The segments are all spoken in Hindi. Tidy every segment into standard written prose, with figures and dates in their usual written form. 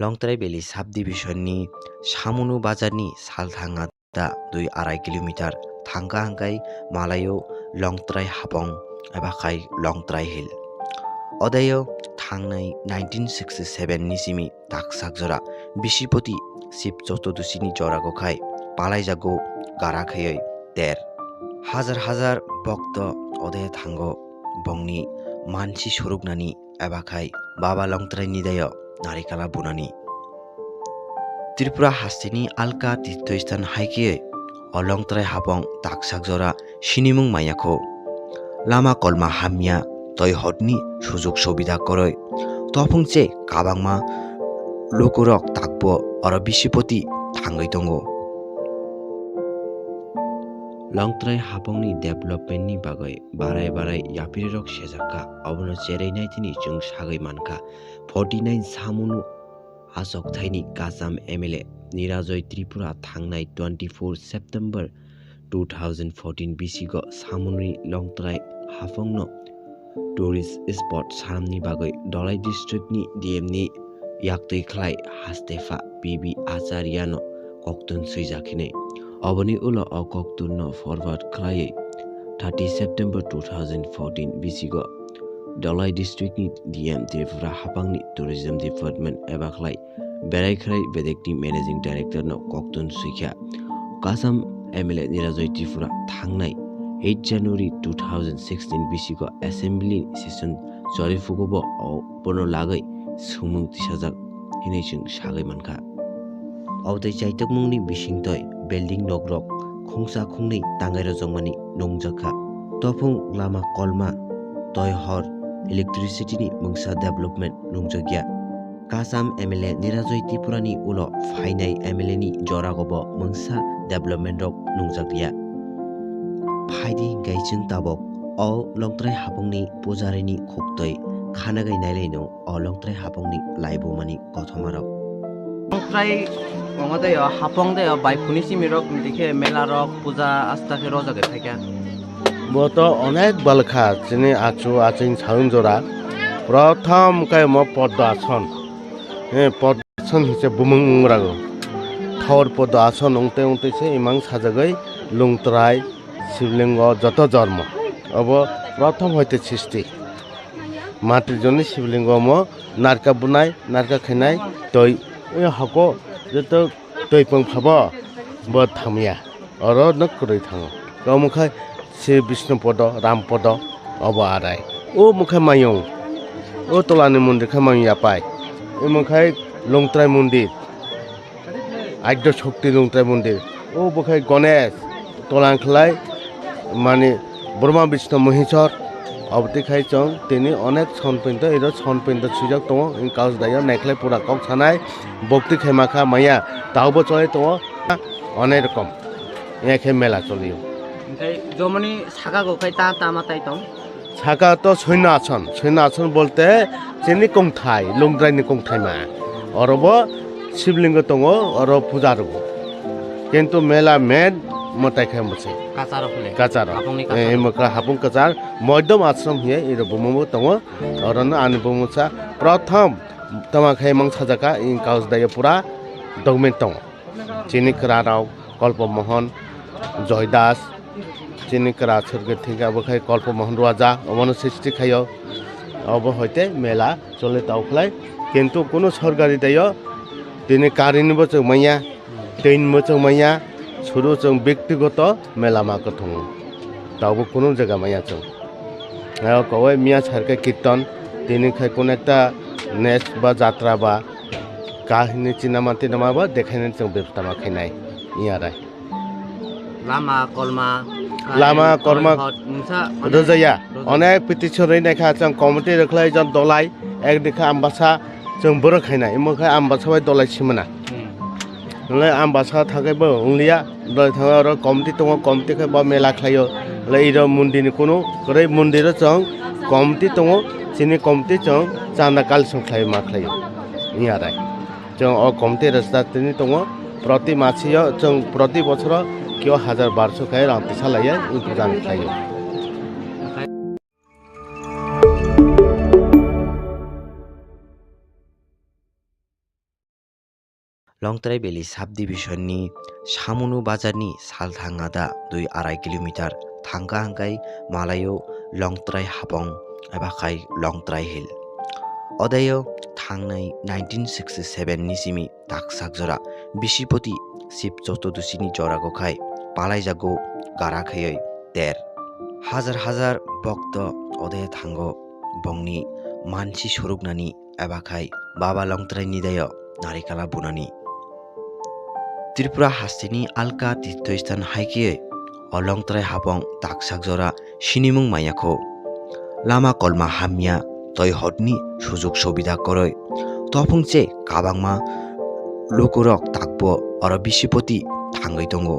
Longtrai Valley Subdivision-ni Samunu Bazar-ni Salthangata 2-2.5 kilometer thangka hangkai Malayo Longtrai Hapong eba khai Longtrai Hill. Odayo thangnai 1967 ni simi taksakjora Bishipoti Sip Chotodusini jorago khai palaijago garakhayai ter. Hajar hajar bokto odayo thango bongni mansi soruknani eba khai Baba Longtrai nidayo narikala bunani. Tripura hasteni alka tirthoistan haikiyai o Longtrai Hapong taksakjora sinimung mayako lama kolma hamya toi hotni sujog sobida koroi topungche kabangma lokorok takbo oro Bishipoti thangoi tongo. Longtrai Hapongni development ni bagai barai yapirok sejaka abono cherai tini chung sagai manka 49 samunu asok thaini Kasam MLA Nirajoy Tripura thangnai 24 September 2014 bisigo samuni Longtrai Hapongno tourist spot saramni bagai Dolai district ni DM ni yaktoi khlai Hastefa PB Acharyano koktun suijakine Aboni ulo o koktunno forward khlai 30 September 2014 bisigo Dolai district ni DM Tripura Hapangni tourism department eba khlai berai khlai bedekni managing director no koktun suikha Kasam MLA Nirajoy Tripura thangnai 8 January 2016 bisigo assembly session jorifugobo bono lagai sumung tisajak hinaichung sagai manka Audai chaitakmungni bisingtoi building nogrok khongsa khongnei tangairo jongmani nongjaka topung lama kolma toy hor electricity ni mungsa development nongjagya Kasam MLA Nirajoy Tripura ni ulo phainai MLA ni joragobo mungsa development rok nongjagya phaidi gaijung tabok o Longtrai Hapongni pujari ni khoktoi khanagai nailaino o Longtrai Hapongni laibomani kothomarok Longtrai Ongodayo Hapongdayo bai punisimirok dikhe melarok puja astake rojage thaikya boto onek balkha chini achu aching chaungjora prothom kai mo poddo ason poddo ason hise bumung rago thor poddo ason ongte se imang sajagai Longtrai শিবলিঙ্গ যত জন্ম অব প্রথম হইতে সৃষ্টি মাটির জন্য শিবলিঙ্গ নারকা বুনাই নারকা খাইনাই তৈ হক যত তৈ পং ভাব ব থামিয়া অর নক করে থাঙ মুখাই শ্রী বিষ্ণু পদ রাম পদ অব আরাই ও মুখাই মায়ং ও তলানি মন্দির খাই মাইয়া পায় ও মুখাই Longtrai মন্দির আদ্য শক্তি Longtrai মন্দির ও মুখাই গণেশ তলান খেলাই মানে ব্রহ্মা বিষ্ণু মহেশ্বর অবতি খাই চং তিনি অনেক সনপিন্ত এর সনপিন্ত সুযোগ দङ কাজ দায় নেখলাই পুরা কক ছানাই ভক্তি খেমাখা মাইয়া তাওবো চলে দङ অনেক রকম এখে মেলা চলিও ओमफ्राय जमनि सागागो खाय ता तामाताय दं সাকা তো সৈন্য আসন বলতে চিনি কংথাই Longtrai কংথাই মা অরব শিবলিঙ্গ দङ অর পূজা রব কিন্তু মেলা মেন মতাই খাই মছে কাচার এমকা হাপুং কাচার মধ্যম আশ্রম হিয়ে এর বুমু দङ অরন আনি বুমুছা প্রথম তমা খাই মং সাজাকা ইন কাউজ দায় পুরা ডকুমেন্ট দङ চিনি করারাও কল্পমোহন জয়দাস চিনি করা সরগে থিকা বখাই কল্পমোহন রাজা অমন সৃষ্টি খাইও অব হইতে মেলা চলে তাওখলাই কিন্তু কোনো সরকারি দায় তিনি কারিনি বচং মাইয়া তেইন বচং মাইয়া শুরু চং ব্যক্তিগত মেলা মাকে থং তাওবো কোনো জায়গা মাইয়া চং কয় মিয়া সারকে কীর্তন তিনি খাই কোন একটা নেচ বা যাত্রা বা কাহিনী চিনামা টিনামা বা দেখাইনে চং ব্যবস্থা মাখাইনাই ইয়ারাই লামা কর্মা রোজাইয়া অনেক পিটিশন নাইখা চং কমিটি রখলাই জন দলাই এক দেখা আমবাসা চং বড় খাইনাই মখাই আমবাসা বাই দলাই সিমনা আমবাসা থাকাইবো উংলিয়া দলাই থাকা আর কমিটি দङ কমিটি খাই বা মেলা খাইও ইর মন্দিরনি কোনো গरै মন্দির চং কমিটি দङ চিনি কমিটি চং চান্দা কালেকশন খাই মা খাইও ইয়ারাই চং অ কমিটি রাস্তা তিনি দङ প্রতি মাছিও চং প্রতি বছর কেউ 1200 খাই রান্তি সালাইয়া জান খাইও लंगत्राय भेलि साब डिभिजननि सामुनु बाजारनि सालथाङादा 2-2.5 किलोमिटार थांगा हांखाय मालायो लंगत्राय हाबं एबा खाय लंगत्राय हिल अदायो थांनाय 1967 नि सिमि ताकसाक जरा बिसिपति शिव चतुर्दशीनि जरागो खाय पालायजागो गाराखै तेर हाजार हाजार भक्त अदाय थांगो बंनि मानसि स्वरूपनानि एबा खाय बाबा लंगत्राय निदाय नारिकाला बुनानि त्रिपुरा हास्टेनि आलका तीर्थस्थान हाइकियै अलंगत्राय हाबं ताकसाक जरा सिनिमुं मायाखौ लामा कलमा हामिया तय हदनि सुजुग सुबिदा करै तफुंचे काबांमा लोकरक ताकबो अर बिसिपति थांगै दंगो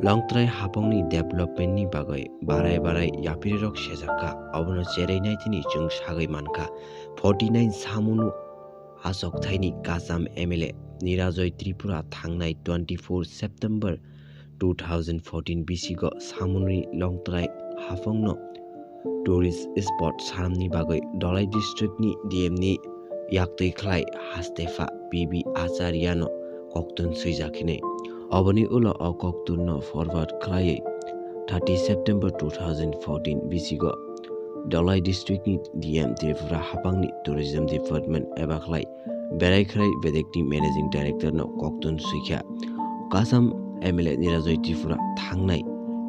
लंगत्राय हाबंनि डेभलपमेन्टनि बागै बाराय बाराय यापिरक सेजाका अबनो जेरैनाय दिनै जों सागै मानखा 49 सामुनु आसकथायनि काजाम एमएलए निराजय त्रिपुरा थांनाय 24 सेप्टेम्बर 2014 बिसिग सामुनुनि लंगत्राय हाफंनो टुरिस्ट स्पट सारामनि बागै दलाइ डिस्ट्रिक्टनि डीएमनि याक्तै खलाय हास्तेफा बीबी आचार्यानो कक्तुन सैजाखिनै अबनि उलो अकक्तुनो फरवार्ड खलायै 30 सेप्टेम्बर 2014 बिसिग दलाइ डिस्ट्रिक्टनि डीएम त्रिपुरा हापांनि टुरिज्म डिपार्टमेन्ट एबा खलाय बेरायखराय बेदेकनि मेनेजिं डाइरेक्टरनो कक्तुन सैख्या काजाम एमएलए निराजय त्रिपुरा थांनाय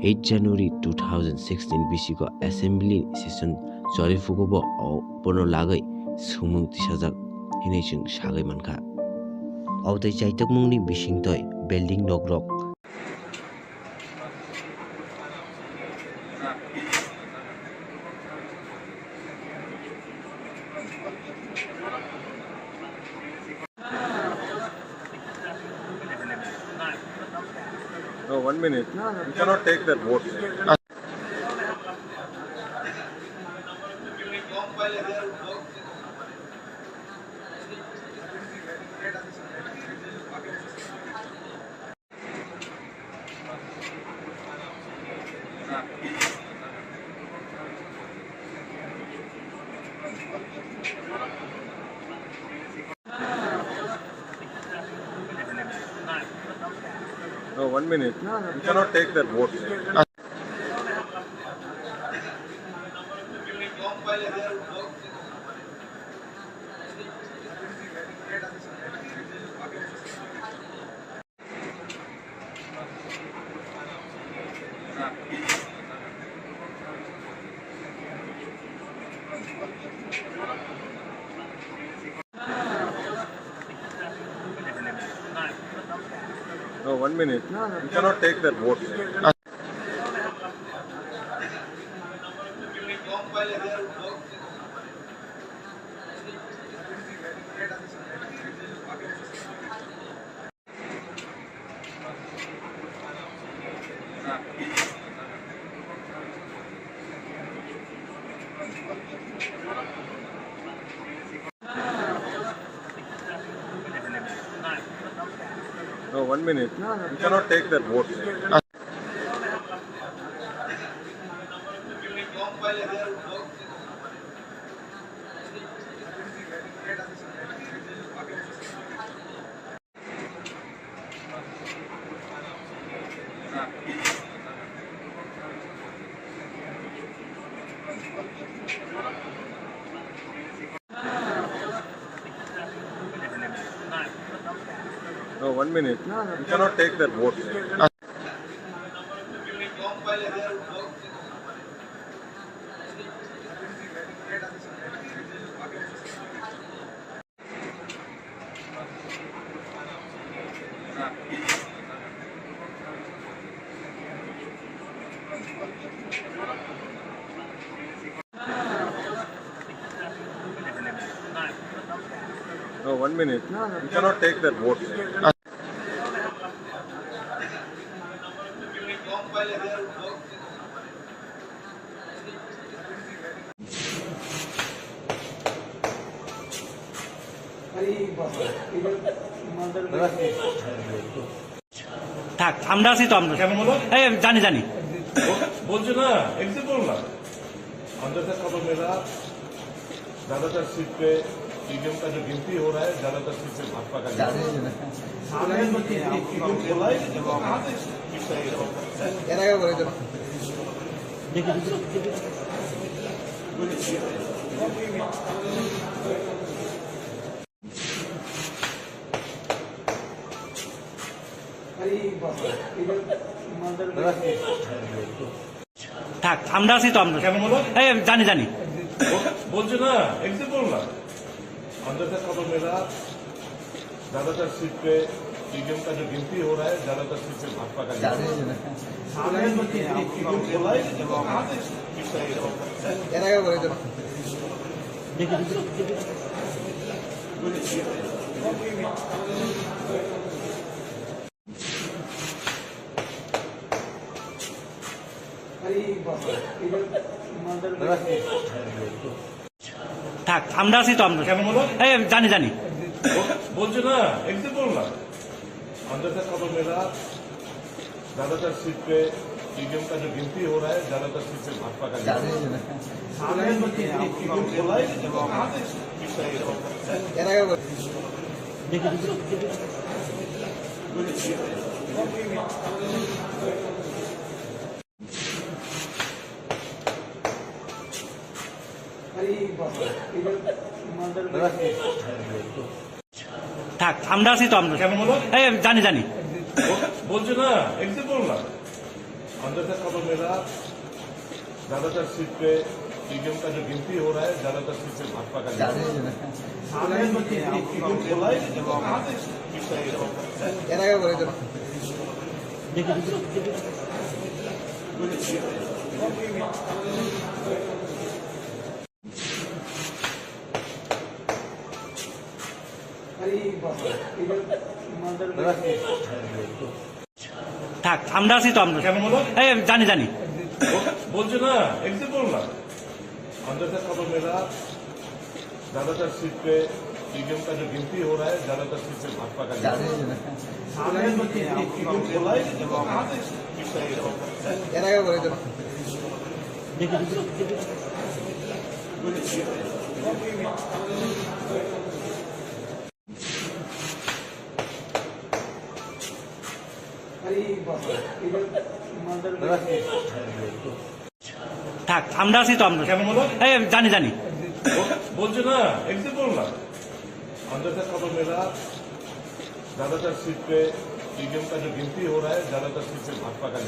8 जानुवारि 2016 बिसिग एसेम्बली सेसन जरिफुगोबो अपनो लागै सुमुं तिसाजाक हिनै जों सागै मानखा अवदै जायतक मुंनि बिसिंतय building नग्रक No, 1 minute. You cannot take that vote. No, 1 minute. You cannot take that vote. No, 1 minute. You cannot take that vote. No, 1 minute. You cannot take that vote. No, 1 minute. You cannot take that vote. No, 1 minute. You cannot take that vote. থাক আমরা আছি তো আমরা এই জানি জানি বলছো না এক্সিট বল না अंदर से खबर मिला ज्यादातर सीट पे ईवीएम का जो गिनती हो रहा है ज्यादातर सीट से भाजपा का बोला থাক আমরা আছি তো আমরা কেন বলো এই জানি জানি बोलছো ना एकदम बोलना अंदर से खबर मिला ज्यादातर सीट पे ईवीएम का जो गिनती हो रहा है ज्यादातर सीट से भाजपा का থাক আমরা আছি তো আমরা কেন বলো এই জানি জানি बोलছো ना एकदम बोलना अंदर से खबर मिला ज्यादातर सीट पे ईवीएम का जो गिनती हो रहा है ज्यादातर सीट से भाजपा का থাক আমরা আছি তো আমরা কেন বলো এই জানি জানি बोलছো ना एकदम बोलना अंदर से खबर मिला ज्यादातर सीट पे ईवीएम का जो गिनती हो रहा है ज्यादातर सीट से भाजपा का থাক আমরা আছি তো আমরা কেন বলো এই জানি জানি बोलছো ना एकदम बोलना अंदर से खबर मिला ज्यादातर सीट पे ईवीएम का जो गिनती हो रहा है ज्यादातर सीट से भाजपा का থাক আমরা আছি তো আমরা কেন বলো এই জানি জানি बोलছো ना एकदम बोलना अंदर से खबर मिला ज्यादातर सीट पे ईवीएम का जो गिनती हो रहा है ज्यादातर सीट से भाजपा का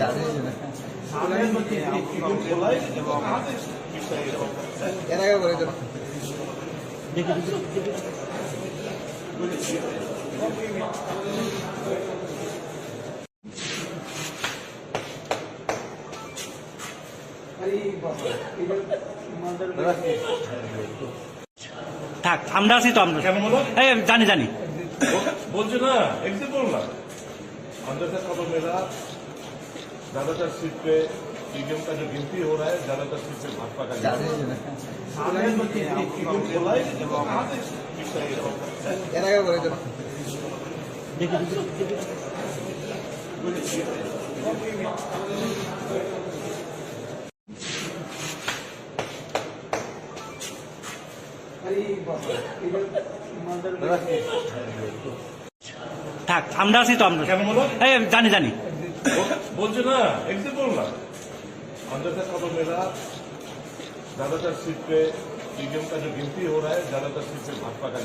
থাক আমরা আছি তো আমরা কেন বলো এই জানি জানি बोलছো ना एकदम बोलना अंदर से खबर मिला ज्यादातर सीट पे ईवीएम का जो गिनती हो रहा है ज्यादातर सीट से भाजपा का থাক আমরা আছি তো আমরা কেন বলো এই জানি জানি बोलছো ना एकदम बोलना अंदर से खबर मिला ज्यादातर सीट पे ईवीएम का जो गिनती हो रहा है ज्यादातर सीट से भाजपा का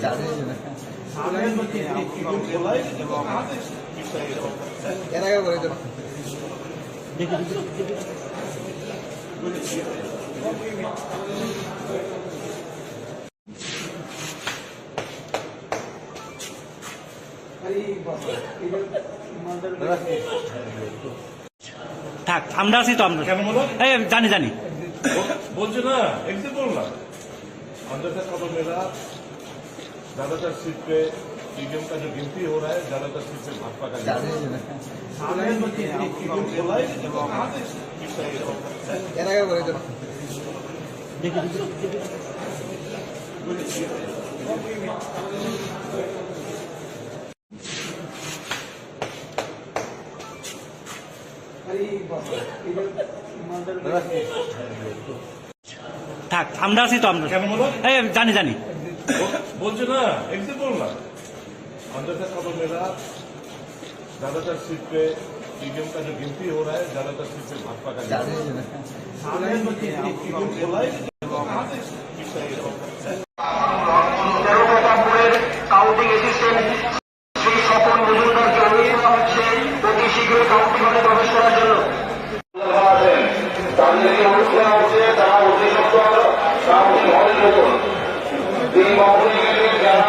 থাক আমরা আছি তো আমরা কেন বলো এই জানি জানি बोलছো ना एकदम बोलना अंदर से खबर मिला ज्यादातर सीट पे ईवीएम का जो गिनती हो रहा है ज्यादातर सीट से भाजपा का থাক আমরা আছি তো আমরা কেন বলো এই জানি জানি बोलছে ना एक से बोलना अंदर से खबर मिला ज्यादातर सीट पे ईवीएम का जो गिनती हो रहा है ज्यादातर सीट पे भाजपा का কাউন্টিং অ্যাসিস্ট্যান্ট শ্রী স্বপন মজুমদারকে অনুরোধ করা হচ্ছে অতি শীঘ্রই কাউন্টিং হলে প্রবেশ করার জন্য। তাদেরকে অনুরোধ করা হচ্ছে তারা অতি সত্ত্বর কাউন্টিং হলে নতুন তিন মহোদয় যারা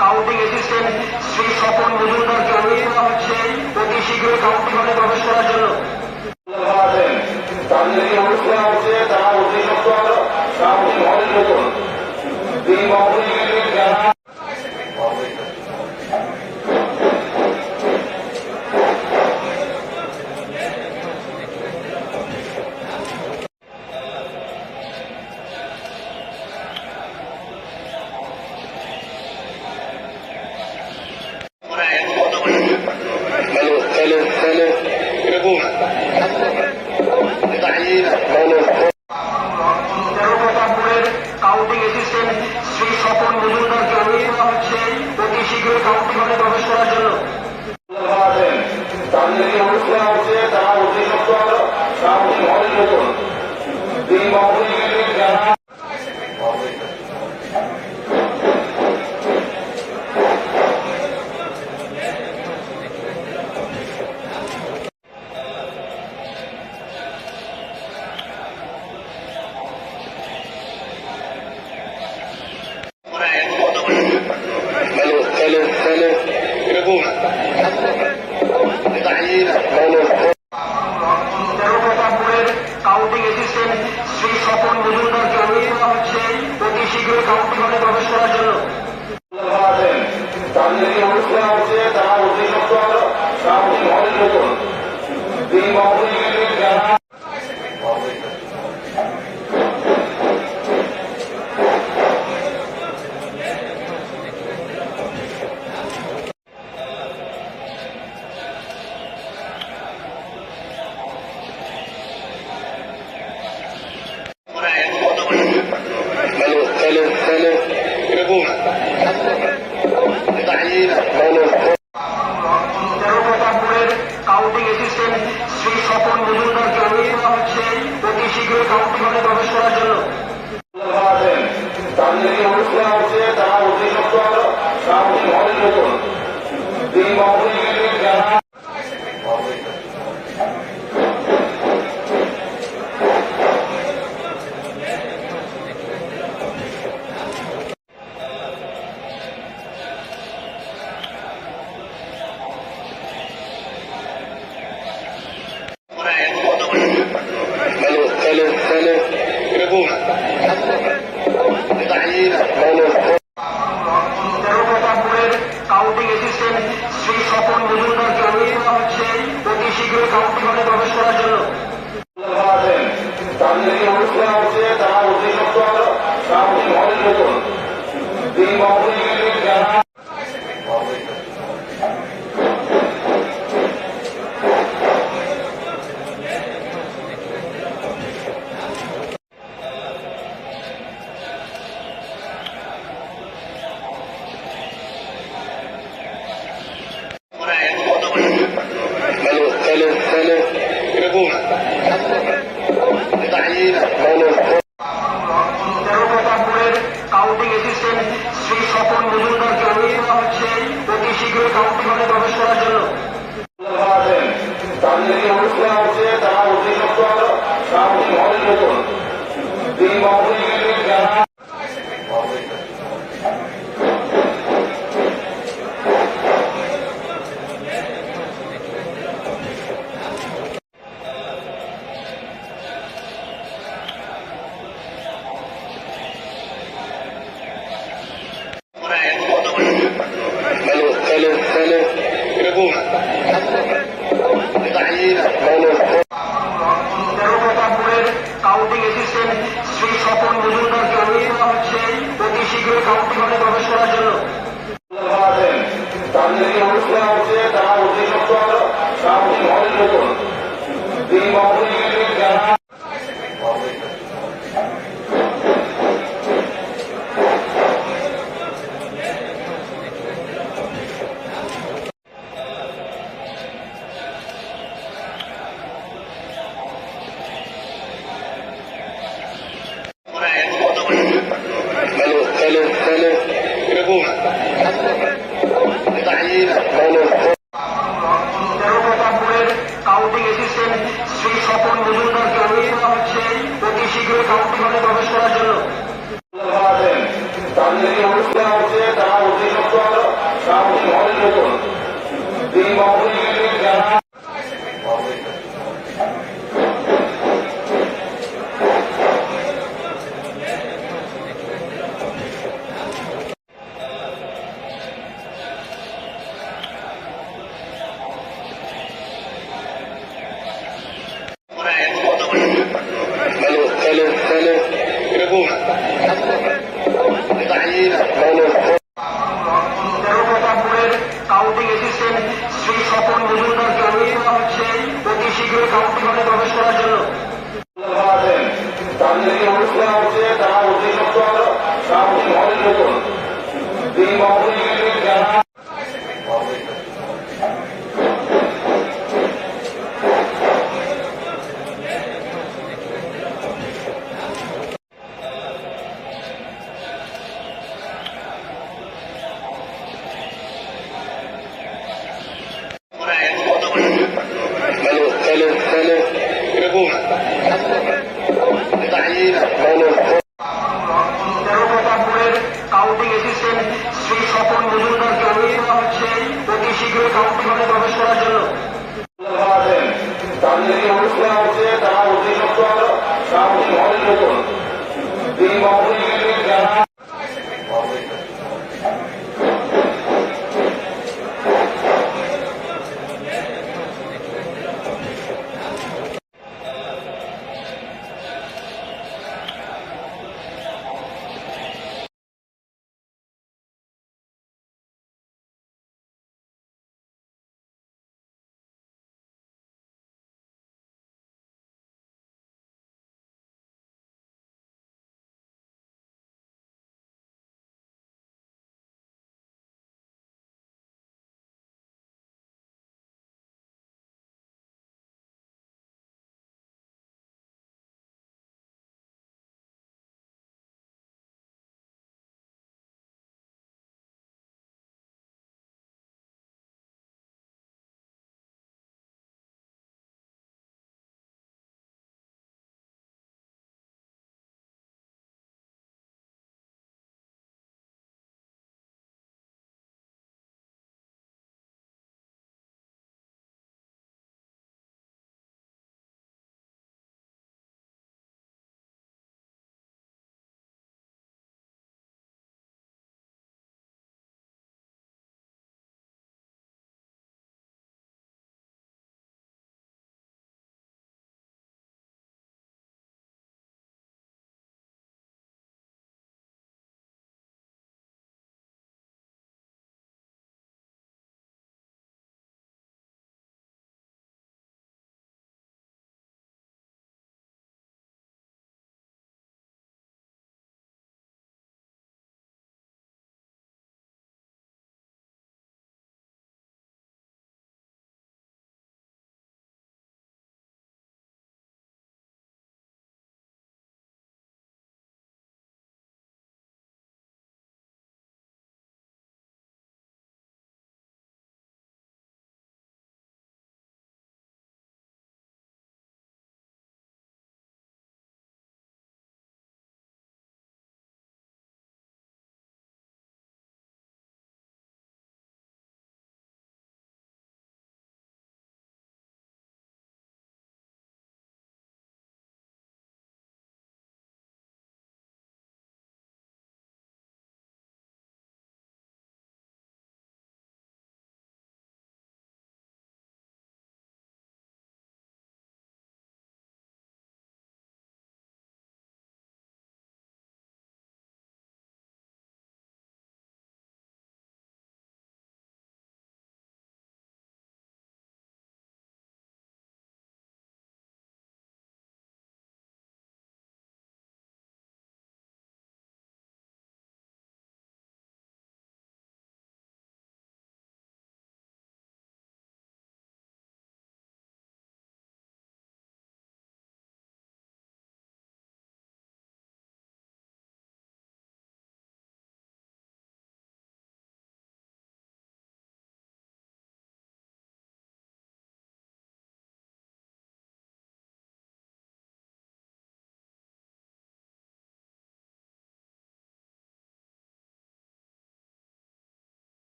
কাউন্টিং অ্যাসিস্ট্যান্ট শ্রী স্বপন মজুমদারকে অনুরোধ করা হচ্ছে অতি শীঘ্রই কাউন্টিং হলে প্রবেশ করার জন্য। তাদেরকে অনুরোধ করা হচ্ছে তারা অতি সত্ত্বর কাউন্টিং হলে নতুন তিন মহোদয় যারা কাউন্টিং অ্যাসিস্ট্যান্ট শ্রী স্বপন মজুমদারকে অনুরোধ করা হচ্ছে অতি শীঘ্রই কাউন্টিং হলে প্রবেশ করার জন্য। তাদেরকে অনুরোধ করা হচ্ছে তারা অতি সত্ত্বর কাউন্টিং হলে নতুন তিন মহোদয় যারা কাউন্টিং অ্যাসিস্ট্যান্ট শ্রী স্বপন মজুমদারকে অনুরোধ করা হচ্ছে অতি শীঘ্রই কাউন্টিং হলে প্রবেশ করার জন্য। তাদেরকে অনুরোধ করা হচ্ছে তারা অতি সত্ত্বর কাউন্টিং হলে নতুন তিন মহোদয় যারা কাউন্টিং অ্যাসিস্ট্যান্ট শ্রী স্বপন মজুমদারকে অনুরোধ করা হচ্ছে অতি শীঘ্রই কাউন্টিং হলে প্রবেশ করার জন্য। তাদেরকে অনুরোধ করা হচ্ছে তারা অতি সত্ত্বর কাউন্টিং হলে নতুন তিন মহোদয় যারা কাউন্টিং অ্যাসিস্ট্যান্ট শ্রী স্বপন মজুমদারকে অনুরোধ করা হচ্ছে অতি শীঘ্রই কাউন্টিং হলে প্রবেশ করার জন্য। তাদেরকে অনুরোধ করা হচ্ছে তারা অতি সত্ত্বর কাউন্টিং হলে নতুন তিন মহোদয় যারা কাউন্টিং অ্যাসিস্ট্যান্ট শ্রী স্বপন মজুমদারকে অনুরোধ করা হচ্ছে অতি শীঘ্রই কাউন্টিং হলে প্রবেশ করার জন্য। তাদেরকে অনুরোধ করা হচ্ছে তারা অতি সত্ত্বর কাউন্টিং হলে নতুন তিন মহোদয় যারা hello. প্রতাপপুরের কাউন্টিং অ্যাসিস্ট্যান্ট শ্রী স্বপন মজুমদারকে অনুরোধ করা হচ্ছে অতি শীঘ্রই কাউন্টিং হলে প্রবেশ করার জন্য। তাদেরকে অনুরোধ করা হচ্ছে তারা অতি সত্তর কাউন্টিং হলে ঢুকুন। যারা প্রতাপপুরের কাউন্টিং অ্যাসিস্ট্যান্ট শ্রী স্বপন মজুমদারকে অনুরোধ করা হচ্ছে অতি শীঘ্রই কাউন্টিং হলে প্রবেশ করার জন্য। তাদেরকে অনুরোধ করা হচ্ছে তারা অতি সত্তর কাউন্টিং হলে ঢুকুন। যারা প্রতাপপুরের কাউন্টিং অ্যাসিস্ট্যান্ট শ্রী স্বপন মজুমদারকে অনুরোধ করা হচ্ছে অতি শীঘ্রই কাউন্টিং হলে প্রবেশ করার জন্য। তাদেরকে অনুরোধ করা হচ্ছে তারা অতি সত্তর কাউন্টিং হলে ঢুকুন। যারা প্রতাপপুরের কাউন্টিং অ্যাসিস্ট্যান্ট শ্রী স্বপন মজুমদারকে অনুরোধ করা হচ্ছে অতি শীঘ্রই কাউন্টিং হলে প্রবেশ করার জন্য। তাদেরকে অনুরোধ করা হচ্ছে তারা অতি সত্তর কাউন্টিং হলে ঢুকুন। যারা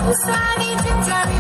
Hãy subscribe cho kênh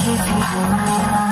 Ghiền Mì Gõ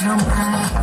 để không bỏ lỡ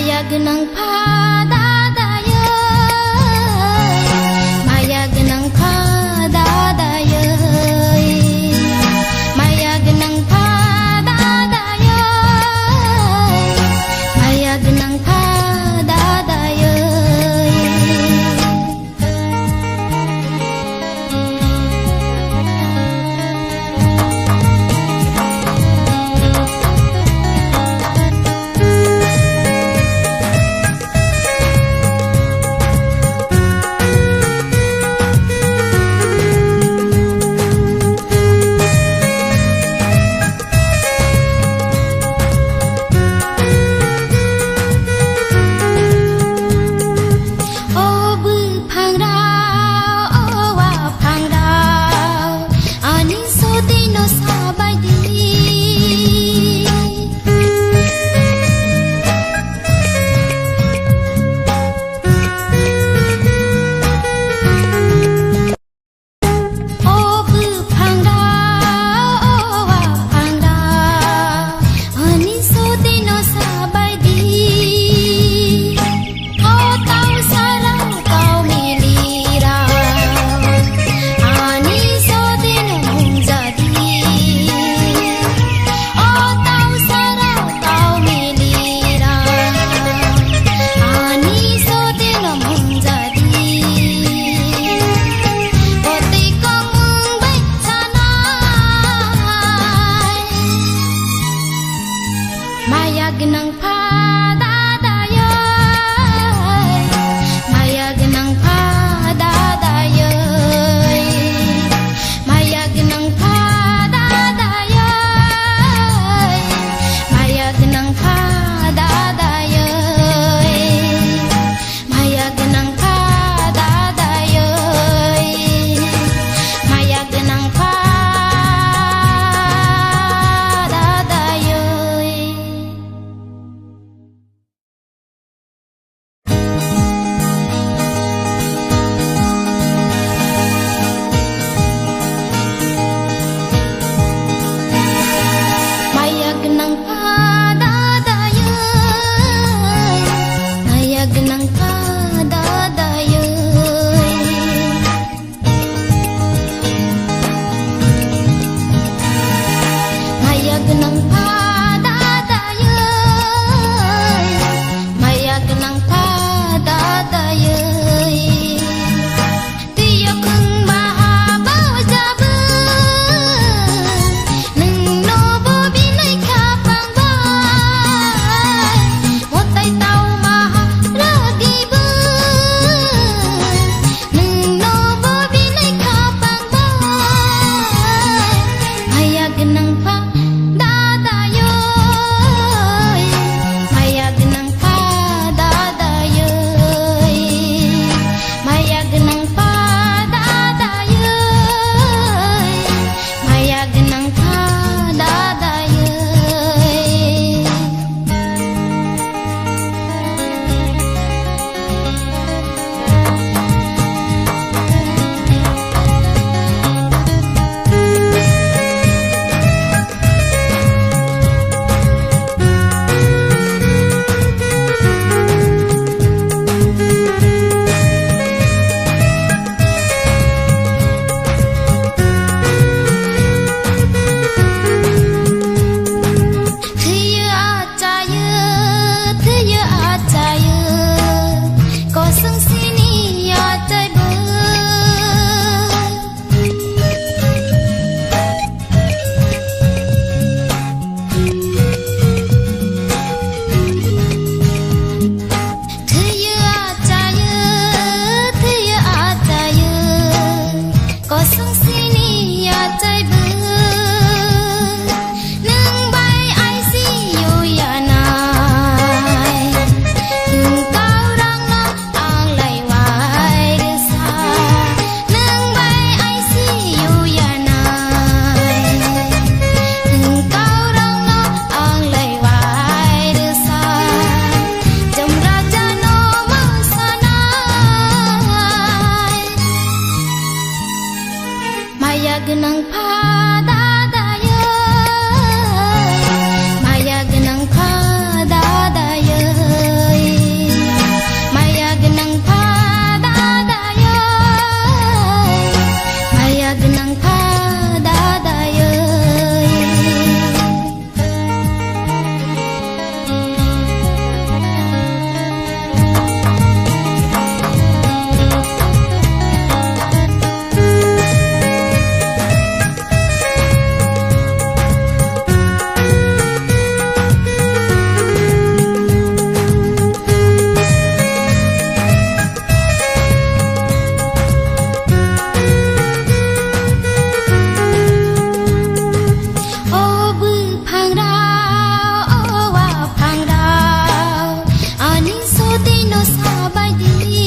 माया गोनां फादा दायो माया गोनां फादा दायो माया गोनां फादा दायो माया गोनां फादा दायो dino sabaidi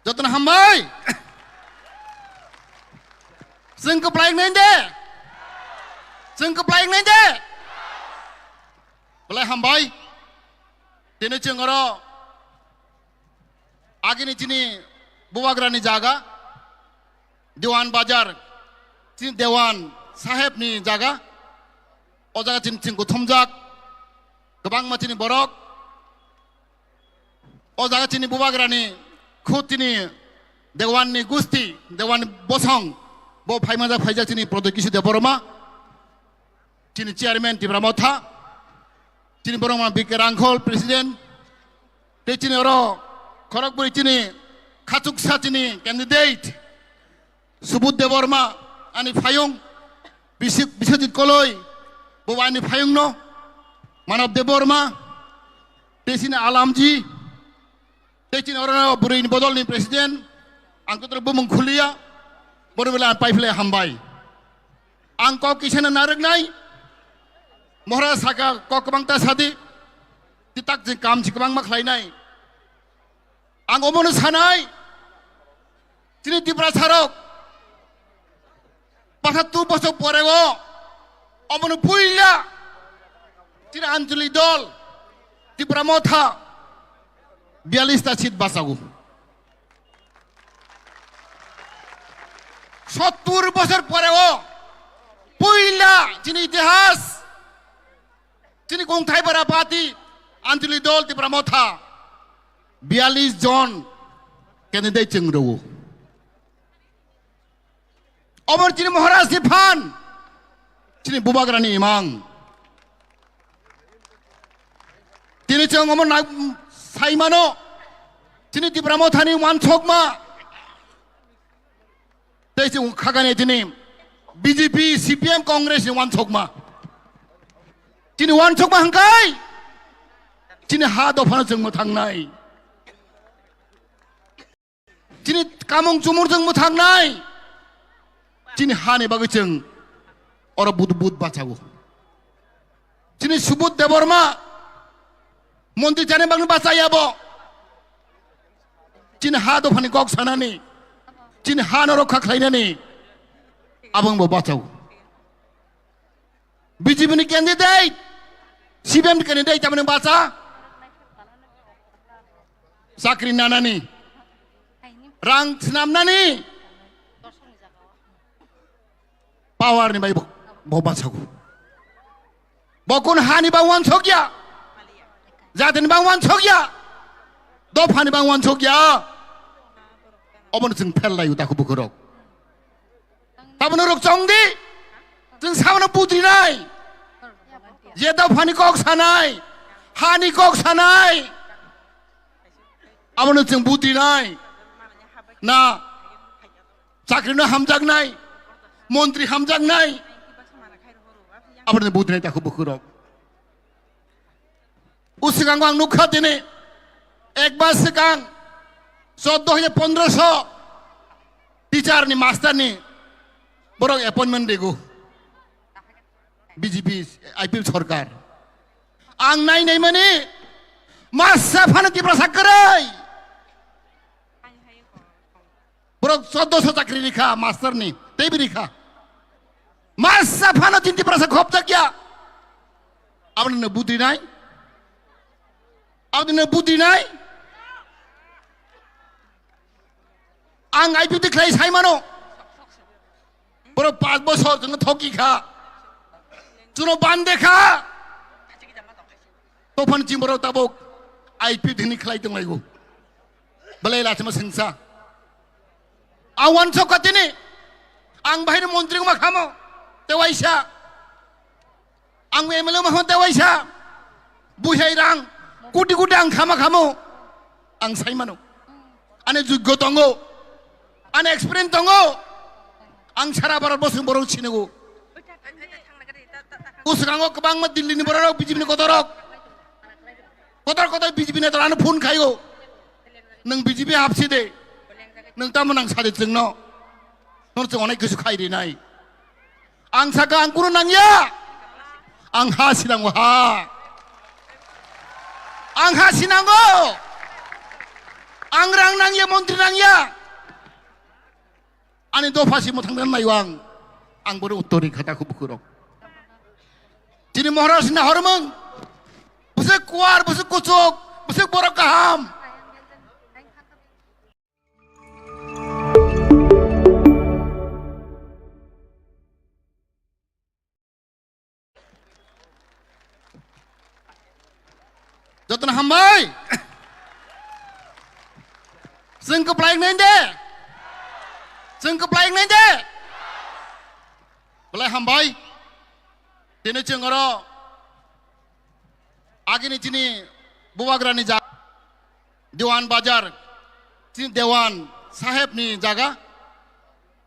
Jatuh hambai, sing keplayang nende, sing keplayang nende, boleh hambai, tino cengoro, agi ni cini buwagrani jaga, Dewan Bazar, cini Dewan Sahib ni jaga, o jaga cini cingku thomjak, gebang ma cini borok, o jaga cini buwagrani Khutini Dewan ni Gusti Dewan Bosong bo phaimaja phaijak chini Prodokishu Deboroma chini chairman Tibramotha chini boroma Bike Rangkhol president te chini oro Kharagpur chini Khachuksa chini candidate Subudh Deborma ani phayung Biswajit Koloi bo ani phayung no Manav Deborma te chini Alamji Tecin orang berin bodol ni presiden, angkut terbu mengkuliah, baru bila paifle hambai. Angkau kisah narik nai, mohra saka kau kebang tas hati, titak jeng kam si kebang maklai nai. Angkau monus hanai, sini di prasarok, pasat tu bosok porego, অমন পুইলা তিনি আঞ্চলিক দল ত্রিপুরা মথা 42টা সিট বাঁচাবো 70 বছর পরেও পুইলা যিনি ইতিহাস তিনি গংথাইপাড়া পার্টি আঞ্চলিক দল ত্রিপুরা মথা 42 জন ক্যান্ডিডেট চেংরো অমর যিনি মহারাজ দিফান তিনি বুবাগ্রানি ইমাং তিনি চং অমর সাইমানো তিনি ত্রিপুরা মথানি ওয়ানসকমা তেইছে খাগানে তিনি বিজেপি সিপিএম কংগ্রেস ওয়ানসকমা তিনি ওয়ানসকমা হাंखाय তিনি হা দফানো जों थांनाय তিনি কামং চুমুর जों थांनाय তিনি হানে বাগै जों অর বুদ বাঁচাবো তিনি সুবোধ দেববর্মা মন্ত্রী জানে বাংলা বাঁচাইয়াবো তিনি হা দফানি কক সানানি তিনি হা রক্ষা খাইনানি আবংবো বাঁচাও বিজেপিনি ক্যান্ডিডেট সিপিএম ক্যান্ডিডেট তামানে বাঁচা চাকরি নানানি রাং স্নামনানি পাওয়ার নিবাই বাঁচাও বকুন হানি বাংওয়ান ছকিয়া जाten bangwan chokya dofani bangwan chokya obon जों फेललाय उदाखौ बुखरक ताबनो रक चंगदि जों सामनो बुद्रिनाय जे दफानि कक सानाय हानि कक सानाय आबनो जों बुद्रिनाय ना साख्रिनो हामजागनाय मन्त्रि हामजागनाय आबनो बुद्रिनाय दाखौ बुखरक उसिगांगो आं नुखा दिनै एक मास सिगां 14,1500 टीचारनि मास्टारनि बरं एपइन्टमेन्ट दिगौ बिजेपि आइपिएल सरकार आं नायनाय माने मासा फानो टिप्रा साकरै बरं 1400 चाकरि लिखा मास्टारनि तेबि लिखा मासा फानो टिप्रा सा खपजाकिया आबनो बुद्रिनाय आबनो बुद्रिनाय आं आइपिएल देखलाय साइमानो बर 5 বছর जों थकी खा जों बान्दे खा तफान जिमरो ताबो आइपिएल दिनि खलाय दंलायगौ बलाय लाचमा संसा आवान सकतिनि आं बाहिर मन्त्रि मा खामो तेवाइसा आं एमएलए मा तेवाइसा बुहाय रां कोटि कोटि आं खामो आं साइमानो आने जुग्य दंगो आने एक्सपिरियेन्स दंगो आं सारा भारत बसं बरं सिनांगौ उसगांगो गोबां मा दिल्लीनि बरक बिजेपिनि गदरक गदर बिजेपि नेतारानो फोन खायो नों बिजेपि हाबसि दे नों तामोन आं सादे जोंनो नों जों अनेक गोसो खायरिनाय आं सागा आं कुनु नांया आं हा सिनांगौ हा आं हा सिनांगौ आं रां नांया मन्त्रि नांया आनि दफासि मोथांदों नायो आं बोरै उत्तरनि खोथाखौ बुखरक दिनै महाराजनि हरमोन बुसे कुवार बुसे कुचक बुसे बर गाहाम जतन हामबाय जोंखौ प्लायनाय दे जोंखौ प्लायनाय दे बलाय हामबाय दिनै जों आरो आगेनि दिनै बुवाग्रानि जा देवान बाजार दिनै देवान साहेबनि जागा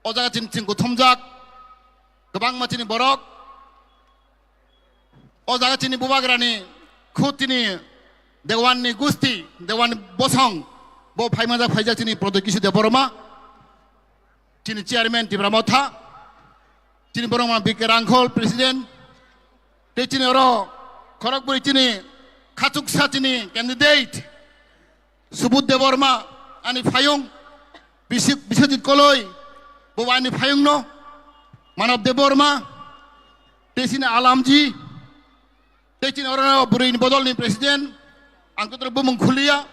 अ जागा दिनै थमजाक गोबां मानसिनि बरक अ जागा दिनै बुवाग्रानि खुद दिनै देवाननि गुस्ति देवाननि बसं ब फाइमाजा फाइजा दिनै प्रदकिसु देबबर्मा दिनै चेयारमेन टिप्रा मथा दिनै बरमा बिके रांखल प्रेसिडेन्ट दिनै आरो खरगपुर दिनै खाचुकसा दिनै कैंडिडेट सुबोध देबबर्मा आनि फायं बिश्वजित कलय बवानि फायं न मानव Debbarma Tesina Alamji, Tesina Orana Burin Bodolni President, Angkut Bumung Kulia,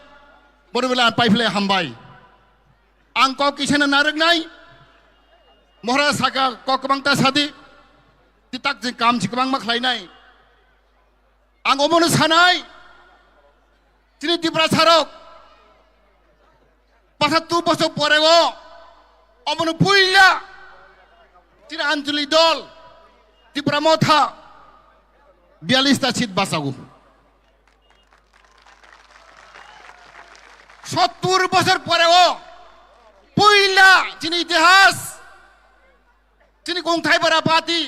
Borvela Paiple Hambai. Angkau Kisana Naragnai, Mora Saka Kokabangta Sadi, Titak Kam Chikabang Maklainai, Angomonus Hanai, Trinity Brasarok, Pasatu Poso Porego, Omonu Puya, Tina Anjuli Dol, Tipramotha, Bialista Chit Basagu. 70 বছর পরেও পইলা যিনি ইতিহাস যিনি গংথাইপাড়া পাতি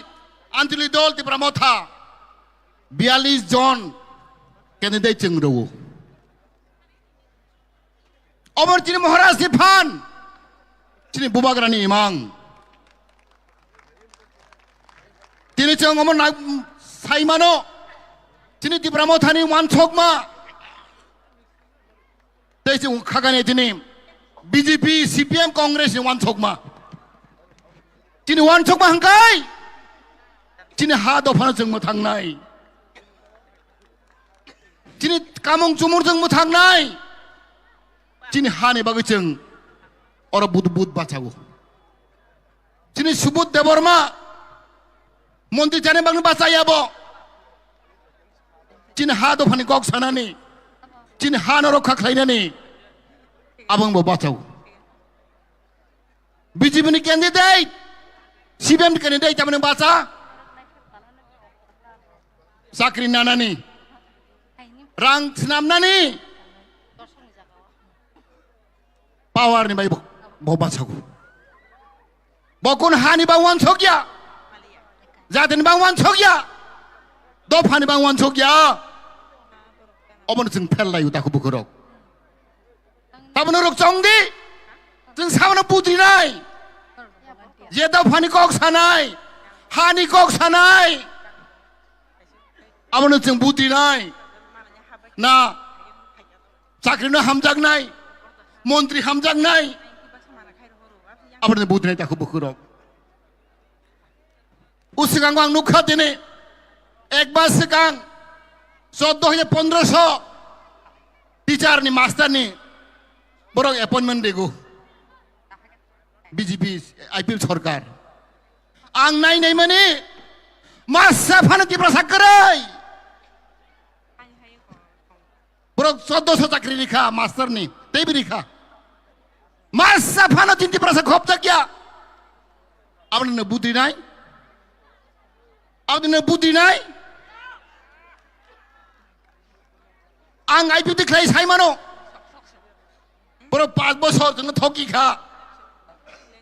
আঞ্চলিক দল ত্রিপুরামথা 42 জন ক্যান্ডিডেট চেংরো অমর যিনি মহারাজ সিফান যিনি বুবাগ্রানি ইমাং তিনি চং অমর সাইমানো যিনি ত্রিপুরামথানি ওয়ানসকমা Tesi khagane tini BJP CPM Congress ni wan thokma tini wan thokma hangkai tini ha do phana jeng mo thangnai tini kamong chumur jeng mo thangnai tini ha ne bagui jeng ora bud bachago tini subut deborma মন্ত্রী জানে Bangla বাঁচাইয়াবো tini ha do phani kok sanani Cini hana rokha khlainani abang bo bachau BJP ni candidate CPM candidate tamane bacha sakri nanani rang senam nani power ni bai bo bachau bokun hani bangwan chokya jaten bangwan chokya do phani bangwan chokya 어머니 등 펠라유 다 후부그럭 다분으로 정디 등 사원은 부드리나이 예다 파니 꼭 사나이 하니 꼭 사나이 아버는 등 부드리나이 나 자크리는 함작나이 몬트리 함작나이 아버는 부드리나이 다 후부그럭 우스강광 녹화되네 액바스강 14,1500 teacher ni master ni borong appointment dego BJP IPL sarkar ang nai mani masa phana ti prasa karai borong 1400 chakri likha master ni tebi likha masa phana ti prasa khop takya apne buddhi nai ang IPL clay saimano boro 5 বছর জন্য থকি খা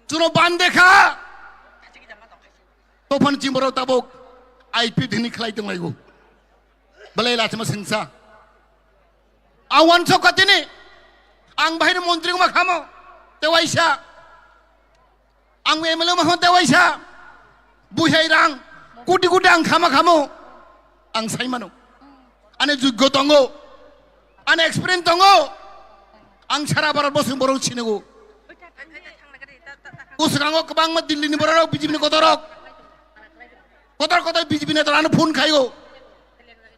চুনো বান্দে খা তোফান চিমবর তাবক IPL দিনি খেলাই দং লাইগো বলে লাচমা সিংসা আওয়ান সকতিনি আং বাহির মন্ত্রী মা খামো তেওয়াইসা আং এমএলএ মা তেওয়াইসা বুহাই রাং কোটি কোটি আং খামো আং সাইমানো আনে যোগ্য দঙ্গো Ane experience tongo, ang sara barat bosong borong cinego. Usahango kebang mat Delhi ni borong BJP ni kotorok BJP ni terlalu phun kayo.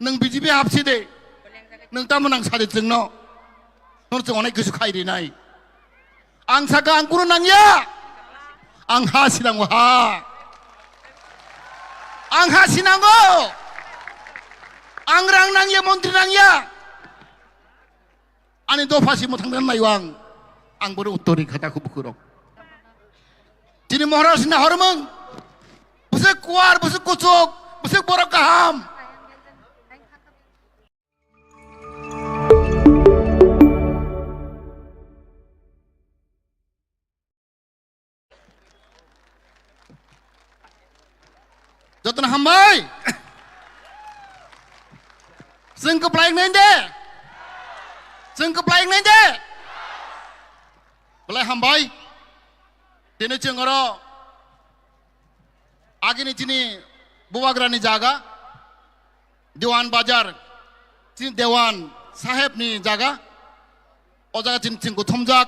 Neng BJP hapsi de, neng tamu nang sade cengno, nor ceng onek kesukai di nai. Ang saka ang kuno nang ya, ang ha sinango ha, ang ha sinango, ang rang nang ya montri nang ya. Ani do phasi mo thangdan maiwang ang boro uttori khata khub kurok tini moharaj na hormang buse kuar buse kuchok buse borok kaham jotna hambai sing ke plaing nende Seng keplayang nende, belai hambai, tene cengoro, agi ni cini buwagrani jaga, Dewan Bazar, cini Dewan Saheb ni jaga, o jaga cini cingku thomjak,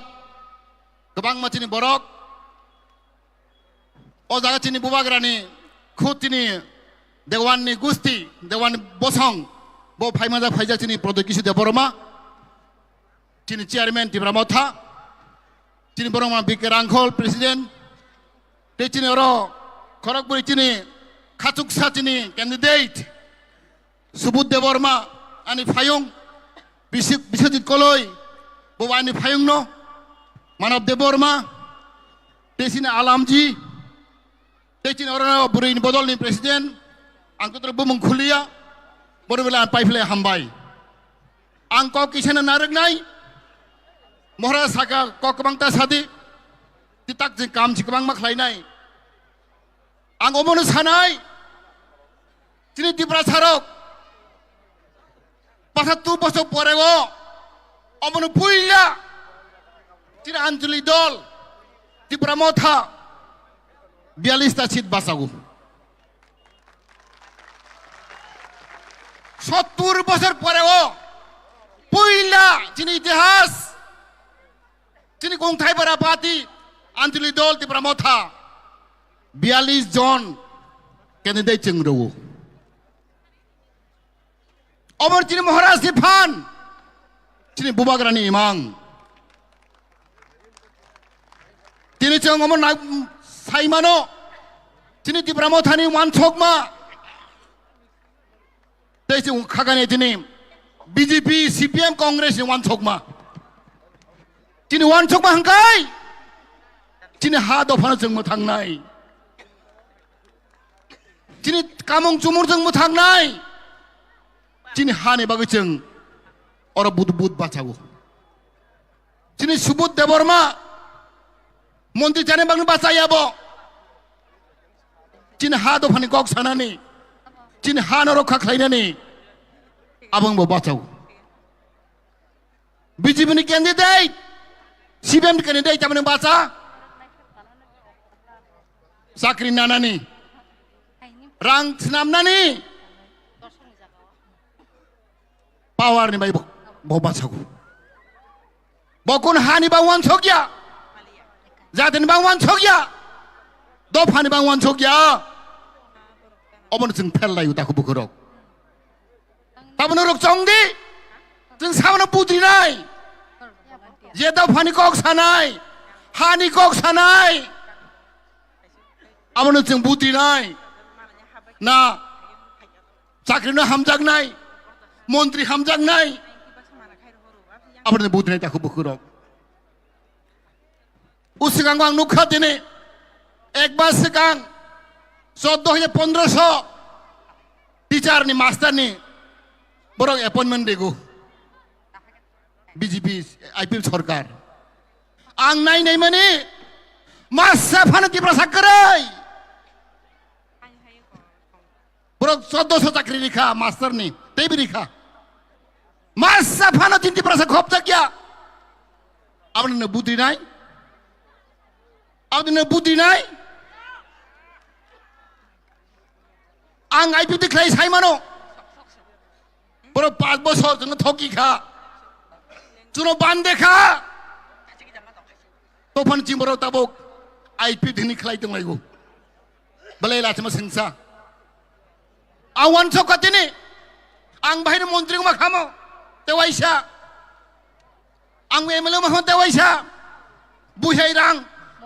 gebang ma cini borok, o jaga cini buwagrani khut cini Dewan ni Gusti, Dewan Bosong, Bo Paimaja Faija Chini Produkisu de Boroma, Chini Chairman Tibramotha, Chini Boroma Bikerangkol Presiden, Te Chini Oro, Korakburi Chini, Katuksa Chini Candidate, Subut de Borma, Ani Fayung, Bisojit Koloi, Bo Ani Fayung no, Manab de Borma, Te Chini Alamji, Te Chini Oro Burin Bodol ni Presiden, Angko terbumung kuliah, baru bilang paifle hambai. Angko kisah narik nai, mohra saka kok kebang tas hati, titak jengkam jengkam mak lain nai. Angko monus hanai, cini diprasarok, pasat tu pasok porego, omonu puila, cini anjuli dol, dipramotha, bialista cid basagu. 70 বছর পরেও পইলা যিনি ইতিহাস যিনি গংথাইপাড়া পাতি আঞ্চলিক দল ত্রিপুরামথা 42 জন ক্যান্ডিডেট চেংরো অমর যিনি মহারাজ সিফান যিনি বুবাগ্রানি ইমাং তিনি চং অমর সাইমানো যিনি ত্রিপুরামথানি ওয়ানসকমা Tadi kagane tini BJP, CPM, Kongres ni wan sokma. Tini wan sokma hangkai. Tini hado phana jeng muthang nai. Tini kamong jumur jeng muthang nai. Tini hane bagai jeng ora bud bacago. Tini subut deborma. Monti jane bang bacaya bo. Tini hado phani kok sana ni. Cini hana rokha khlaina ni abang bo bachau BJP ni candidate CPM candidate tamane baca sakri nana ni rang senam nani power ni bai bo bachau bokun hani bangwan sokya jaten bangwan sokya do phani bangwan sokya 어머니 등 펠라유 다 후부그럭 다분으로 정디 등 사원은 부드리나이 예다 파니 꼭 사나이 하니 꼭 사나이 어머니 등 부드리나이 나 자크리는 함장나이 몬트리 함장나이 어머니 부드리나이 다 후부그럭 우스강광 녹화되네 액바스강 14,500 teacher ni master ni borong appointment dego BJP IPM sarkar ang nai mani masa phana ti prasakarai borong 1400 chakri likha master ni tebi likha masa phana ti prasak khop jakya apne buddhi nai apne buddhi nai ang IPM declare saimano boro 5 বছর জন্য থকি খা চুনো বান্দে খা তোফান চিমবর তাবক IPM দিনি খাই দং লাইগো বলে লাচমা সিংসা আওয়ান সকতিনি আং বাহির মন্ত্রী মা খামো তেওয়াইসা আং এমএলএ মা তেওয়াইসা বুহাই রাং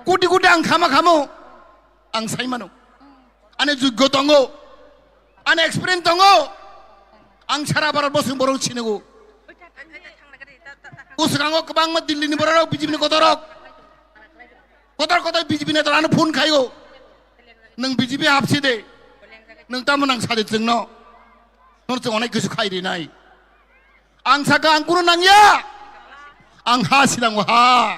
কোটি কোটি আং খামা খামো আং সাইমানো আনে যোগ্য দঙ্গো Ane experience tongo, ang cara barat bos borong cinego. Usahango kebang mat Delhi ni borong BJP ni kotorok BJP ni terlalu phone kayo. Neng BJP hapsi de, neng tamu nang sade cengno, nor ceng onek kesu kai di nai. Ang saka ang kuno nang ya, ang hasinang wah,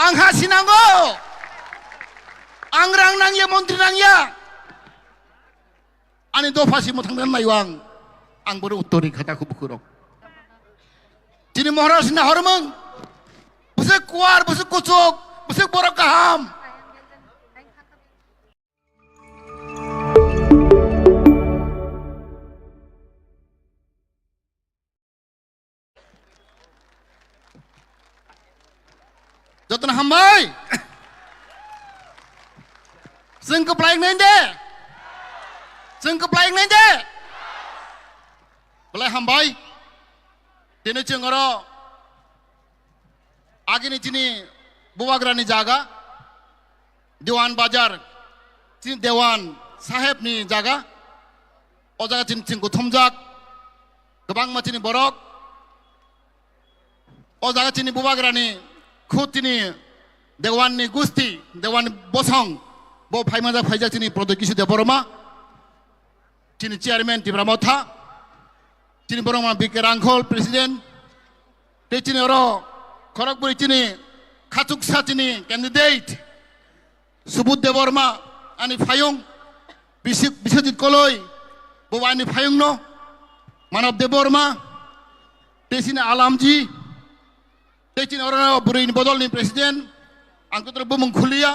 ang hasinango, ang rang nang ya montri nang ya. Ani do phasi mo thangdan maiwang ang boro uttori khata khu bukurok tini moharaj na hormang buse kuar buse kuchok buse borok kaham joton hambai sing ke plaing nende जों कप्लायं नहीं दे बोले हामबाय दिनै जों आरो आगे चिनी बुवाग्रानि जागा देवान बाजार चिनी देवान साहेबनि जागा अ जागा चिनी गुथुमजाक गोबां मानसिनि बरक अ जागा चिनी बुवाग्रानि खुद चिनी देवाननि गुस्ति देवान बसं बो फाइमाजा फाइजा चिनी प्रदीप किशोर देबबर्मा चिनी चेयरमैन तिब्रा मथा चिनी बरमा बिके रांखल प्रेसिडेंट ते चिनी अरो खरगपुर चिनी खाचुकसा चिनी कैंडिडेट सुबुत देबबर्मा आनी फायुं बिश्वजित कलई बोवानी फायुं नो मानव देबबर्मा ते चिनी आलामजी ते चिनी अरो बुरैनि बदलनि प्रेसिडेंट आंखौ तर बुमुं खुलिया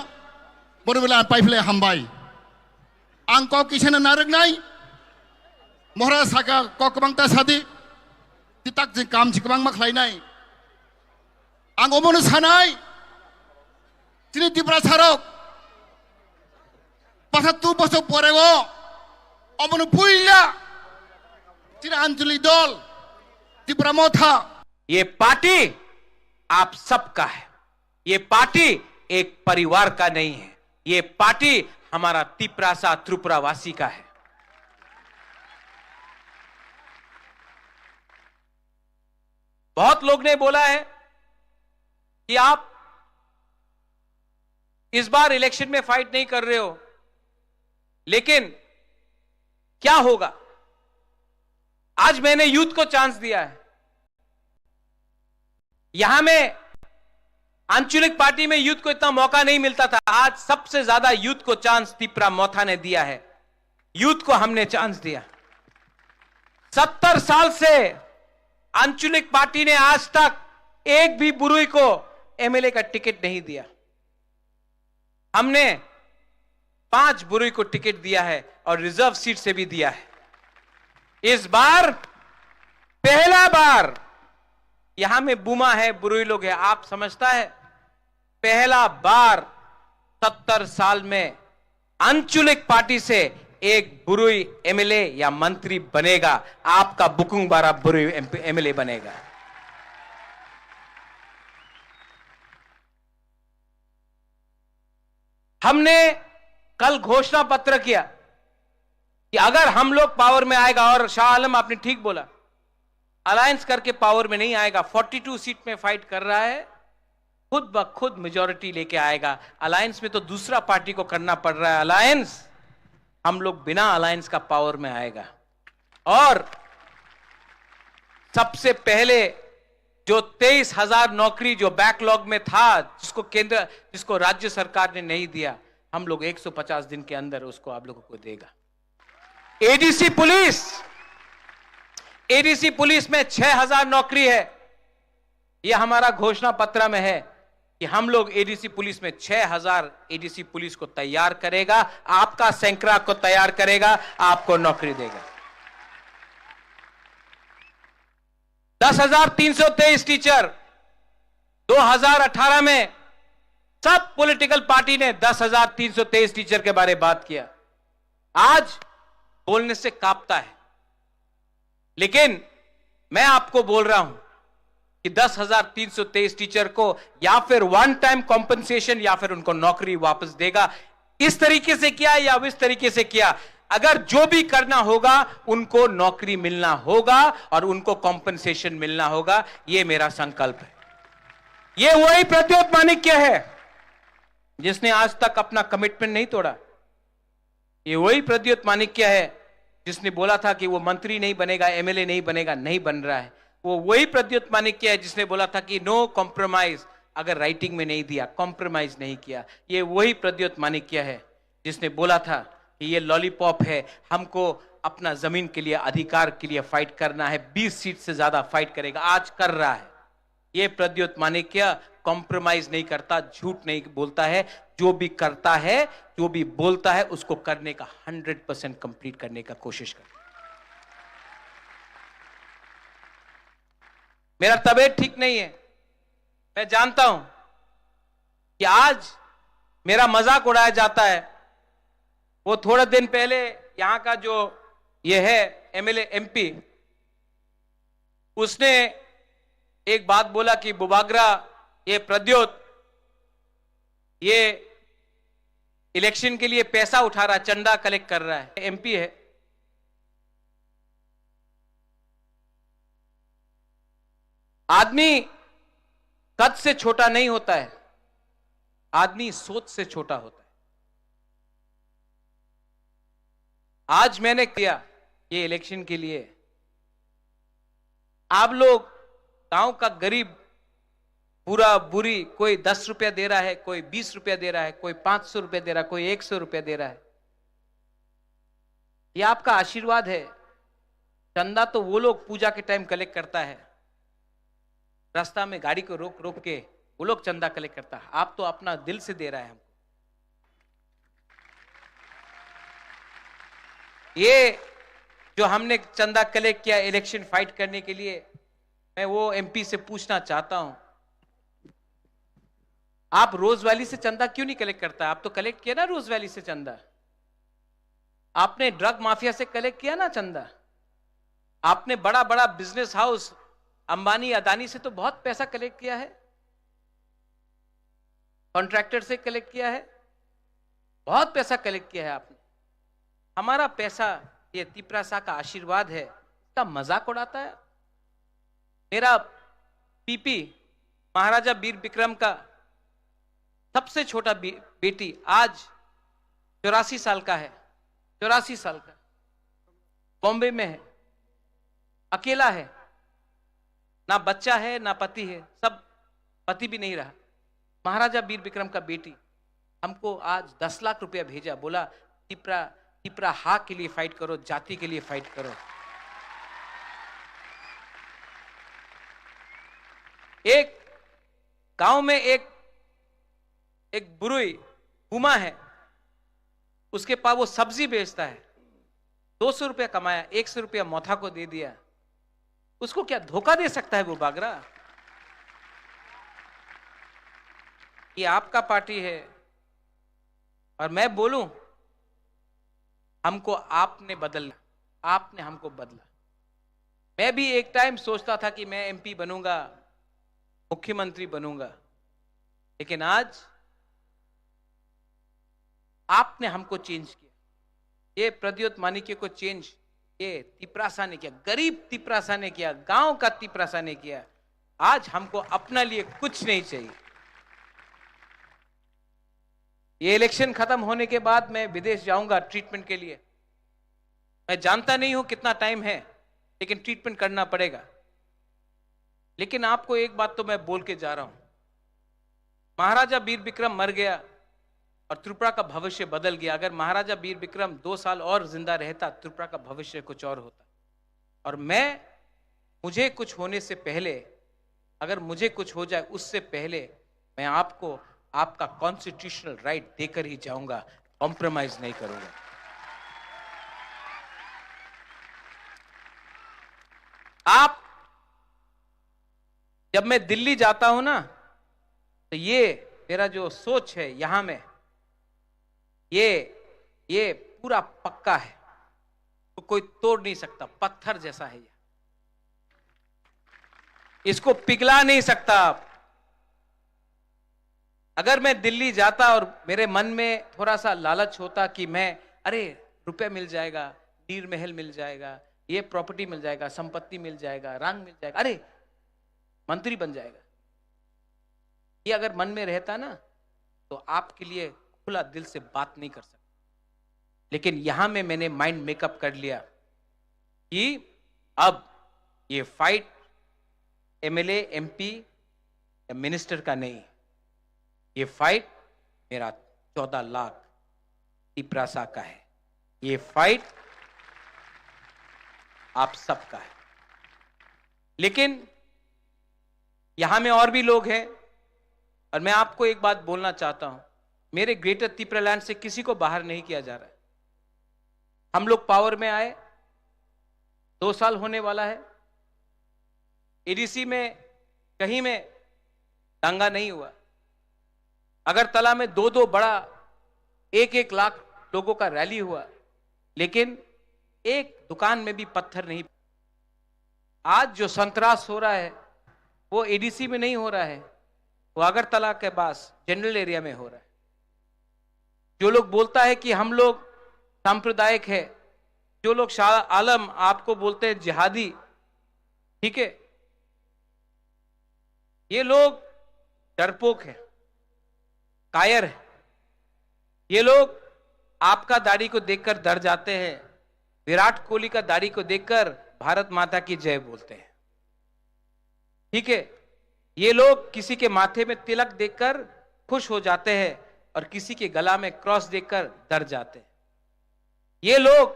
बरबेला पाइफले हामबाय आं क किसेन नारगनाय महरा साका क गोबांता सादि तिताक जों काम गोबां मा खालायनाय आं अमनो सानाय दिनै दिब्रा सारक 75 বছর পরেও अमनो पुइला दिनै आंचलिक दल दिब्रा मथा ये पार्टी आप सबका है। ये पार्टी एक परिवार का नहीं है। ये पार्टी हमारा तिपरासा त्रिपुरावासी का है। बहुत लोग ने बोला है कि आप इस बार इलेक्शन में फाइट नहीं कर रहे हो, लेकिन क्या होगा? आज मैंने यूथ को चांस दिया है। यहां में आंचलिक पार्टी में यूथ को इतना मौका नहीं मिलता था। आज सबसे ज्यादा यूथ को चांस तिपरा मोथा ने दिया है। यूथ को हमने चांस दिया। 70 साल से आंचलिक पार्टी ने आज तक एक भी बुरुई को एमएलए का टिकट नहीं दिया। हमने 5 बुरुई को टिकट दिया है और रिजर्व सीट से भी दिया है। इस बार पहला बार यहां में बुमा है, बुरुई लोग है। आप समझता है पहला बार 70 साल में आंचलिक पार्टी से एक बुरुई एमएलए या मंत्री बनेगा। आपका बुकुंग बारा बुरुई एमएलए बनेगा। हमने कल घोषणा पत्र किया कि अगर हम लोग पावर में आएगा, और शाह आलम आपने ठीक बोला, अलायंस करके पावर में नहीं आएगा। 42 सीट में फाइट कर रहा है, खुद ब खुद मेजॉरिटी लेके आएगा। अलायंस में तो दूसरा पार्टी को करना पड़ रहा है अलायंस। हम लोग बिना अलायंस का पावर में आएगा। और सबसे पहले जो 23,000 नौकरी जो बैकलॉग में था, जिसको राज्य सरकार ने नहीं दिया, हम लोग 150 दिन के अंदर उसको आप लोगों को देगा। एडीसी पुलिस में 6,000 नौकरी है। यह हमारा घोषणा पत्र में है कि हम लोग एडीसी पुलिस में 6,000 एडीसी पुलिस को तैयार करेगा। आपका सैंकड़ा को तैयार करेगा, आपको नौकरी देगा। 10,323 टीचर 2018 में सब पॉलिटिकल पार्टी ने 10,323 टीचर के बारे में बात किया। आज बोलने से कांपता है, लेकिन मैं आपको बोल रहा हूं कि 10,323 टीचर को या फिर वन टाइम कॉम्पनसेशन या फिर उनको नौकरी वापस देगा। इस तरीके से किया या इस तरीके से किया, अगर जो भी करना होगा उनको नौकरी मिलना होगा और उनको कॉम्पनसेशन मिलना होगा। यह मेरा संकल्प है। यह वही प्रद्योत माणिक्य है जिसने आज तक अपना कमिटमेंट नहीं तोड़ा। ये वही प्रद्योत माणिक्य है जिसने बोला था कि वो मंत्री नहीं बनेगा, एमएलए नहीं बनेगा, नहीं बन रहा है। वो वही प्रद्योत माणिक्य है जिसने बोला था कि नो कॉम्प्रोमाइज, अगर राइटिंग में नहीं दिया, कॉम्प्रोमाइज नहीं किया। ये वही प्रद्योत माणिक्य है जिसने बोला था कि ये लॉलीपॉप है, हमको अपना जमीन के लिए, अधिकार के लिए फाइट करना है, 20 सीट से ज्यादा फाइट करेगा। आज कर रहा है। ये प्रद्योत माणिक्य कॉम्प्रोमाइज नहीं करता, झूठ नहीं बोलता है। जो भी करता है, जो भी बोलता है, उसको करने का 100% कंप्लीट करने का कोशिश करता है। मेरा तबीयत ठीक नहीं है, मैं जानता हूं कि आज मेरा मजाक उड़ाया जाता है। वो थोड़े दिन पहले यहाँ का जो ये है एमएलए एमपी, उसने एक बात बोला कि बुबागरा, ये प्रद्योत, ये इलेक्शन के लिए पैसा उठा रहा है, चंदा कलेक्ट कर रहा है। एमपी है। आदमी कद से छोटा नहीं होता है, आदमी सोच से छोटा होता है। आज मैंने किया ये इलेक्शन के लिए, आप लोग गांव का गरीब, बुरा बुरी, कोई 10 रुपया दे रहा है, कोई 20 रुपया दे रहा है, कोई 500 रुपया दे रहा है, कोई 100 रुपया दे रहा है, ये आपका आशीर्वाद है। चंदा तो वो लोग पूजा के टाइम कलेक्ट करता है, रास्ता में गाड़ी को रोक रोक के वो लोग चंदा कलेक्ट करता है। आप तो अपना दिल से दे रहा है हमको। ये जो हमने चंदा कलेक्ट किया इलेक्शन फाइट करने के लिए, मैं वो एमपी से पूछना चाहता हूं, आप रोज वैली से चंदा क्यों नहीं कलेक्ट करता? आप तो कलेक्ट किया ना रोज वैली से चंदा, आपने ड्रग माफिया से कलेक्ट किया ना चंदा, आपने बड़ा बड़ा बिजनेस हाउस अंबानी अदानी से तो बहुत पैसा कलेक्ट किया है, कॉन्ट्रैक्टर से कलेक्ट किया है, बहुत पैसा कलेक्ट किया है आपने। हमारा पैसा ये तिपरासा का आशीर्वाद है, इसका मजाक उड़ाता है। मेरा पीपी महाराजा वीर विक्रम का सबसे छोटा बेटी आज 84 साल का है, 84 साल का, बॉम्बे में है, अकेला है, ना बच्चा है ना पति है, सब पति भी नहीं रहा। महाराजा वीर विक्रम का बेटी हमको आज 10 लाख रुपया भेजा, बोला तिपरा हा के लिए फाइट करो, जाति के लिए फाइट करो। एक गांव में एक बुरुई हुमा है, उसके पास वो सब्जी बेचता है, 200 रुपया कमाया, 100 रुपया मोथा को दे दिया। उसको क्या धोखा दे सकता है वो बागरा? ये आपका पार्टी है और मैं बोलूं, हमको आपने बदलना, आपने हमको बदला। मैं भी एक टाइम सोचता था कि मैं एमपी बनूंगा, मुख्यमंत्री बनूंगा, लेकिन आज आपने हमको चेंज किया। ये प्रद्योत मानिक्य को चेंज ये तिपरासा ने किया, गरीब तिपरासा ने किया, गांव का तिपरासा ने किया। आज हमको अपना लिए कुछ नहीं चाहिए। ये इलेक्शन खत्म होने के बाद मैं विदेश जाऊंगा ट्रीटमेंट के लिए। मैं जानता नहीं हूं कितना टाइम है, लेकिन ट्रीटमेंट करना पड़ेगा। लेकिन आपको एक बात तो मैं बोल के जा रहा हूं, महाराजा वीर विक्रम मर गया और त्रिपुरा का भविष्य बदल गया। अगर महाराजा वीर विक्रम 2 साल और जिंदा रहता, त्रिपुरा का भविष्य कुछ और होता। और मुझे कुछ होने से पहले, अगर मुझे कुछ हो जाए उससे पहले, मैं आपको आपका कॉन्स्टिट्यूशनल राइट देकर ही जाऊंगा, कॉम्प्रोमाइज नहीं करूंगा। आप जब मैं दिल्ली जाता हूं ना, तो ये मेरा जो सोच है यहां में, ये पूरा पक्का है, तो कोई तोड़ नहीं सकता, पत्थर जैसा है ये, इसको पिघला नहीं सकता आप। अगर मैं दिल्ली जाता और मेरे मन में थोड़ा सा लालच होता कि मैं, अरे रुपए मिल जाएगा, नीर महल मिल जाएगा, ये प्रॉपर्टी मिल जाएगा, संपत्ति मिल जाएगा, रंग मिल जाएगा, अरे मंत्री बन जाएगा, ये अगर मन में रहता ना, तो आपके लिए खुला दिल से बात नहीं कर सकता। लेकिन यहां में मैंने माइंड मेकअप कर लिया कि अब ये फाइट एमएलए, एमपी या मिनिस्टर का नहीं, ये फाइट मेरा 14 लाख तिपरासा का है। ये फाइट आप सबका है। लेकिन यहां में और भी लोग हैं, और मैं आपको एक बात बोलना चाहता हूं, मेरे ग्रेटर त्रिपुरा लैंड से किसी को बाहर नहीं किया जा रहा है। हम लोग पावर में आए, 2 साल होने वाला है, एडीसी में कहीं में दंगा नहीं हुआ। अगरतला में 2-2 बड़ा 1-1 लाख लोगों का रैली हुआ, लेकिन एक दुकान में भी पत्थर नहीं। आज जो संतरास हो रहा है वो एडीसी में नहीं हो रहा है, वो अगरतला के पास जनरल एरिया में हो रहा है। जो लोग बोलता है कि हम लोग सांप्रदायिक है, जो लोग शाह आलम आपको बोलते हैं जिहादी, ठीक है, ये लोग डरपोक है, कायर है। ये लोग आपका दाढ़ी को देखकर डर जाते हैं, विराट कोहली का दाढ़ी को देखकर भारत माता की जय बोलते हैं, ठीक है। ये लोग किसी के माथे में तिलक देखकर खुश हो जाते हैं और किसी के गला में क्रॉस देखकर डर जाते हैं। ये लोग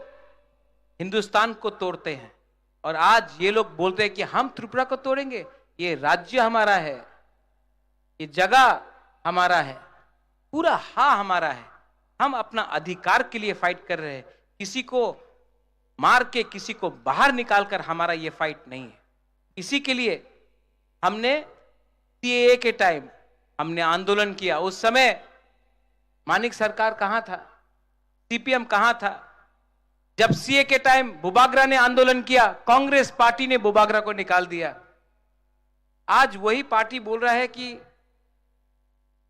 हिंदुस्तान को तोड़ते हैं और आज ये लोग बोलते हैं कि हम त्रिपुरा को तोड़ेंगे। ये राज्य हमारा है, ये जगह हमारा है, पूरा हाँ हमारा है। हम अपना अधिकार के लिए फाइट कर रहे हैं, किसी को मार के किसी को बाहर निकालकर हमारा ये फाइट नहीं है। इसी के लिए हमने सीएए के टाइम हमने आंदोलन किया। उस समय मानिक सरकार कहां था, सीपीएम कहां था? जब सीए के टाइम बुबागरा ने आंदोलन किया, कांग्रेस पार्टी ने बुबागरा को निकाल दिया। आज वही पार्टी बोल रहा है कि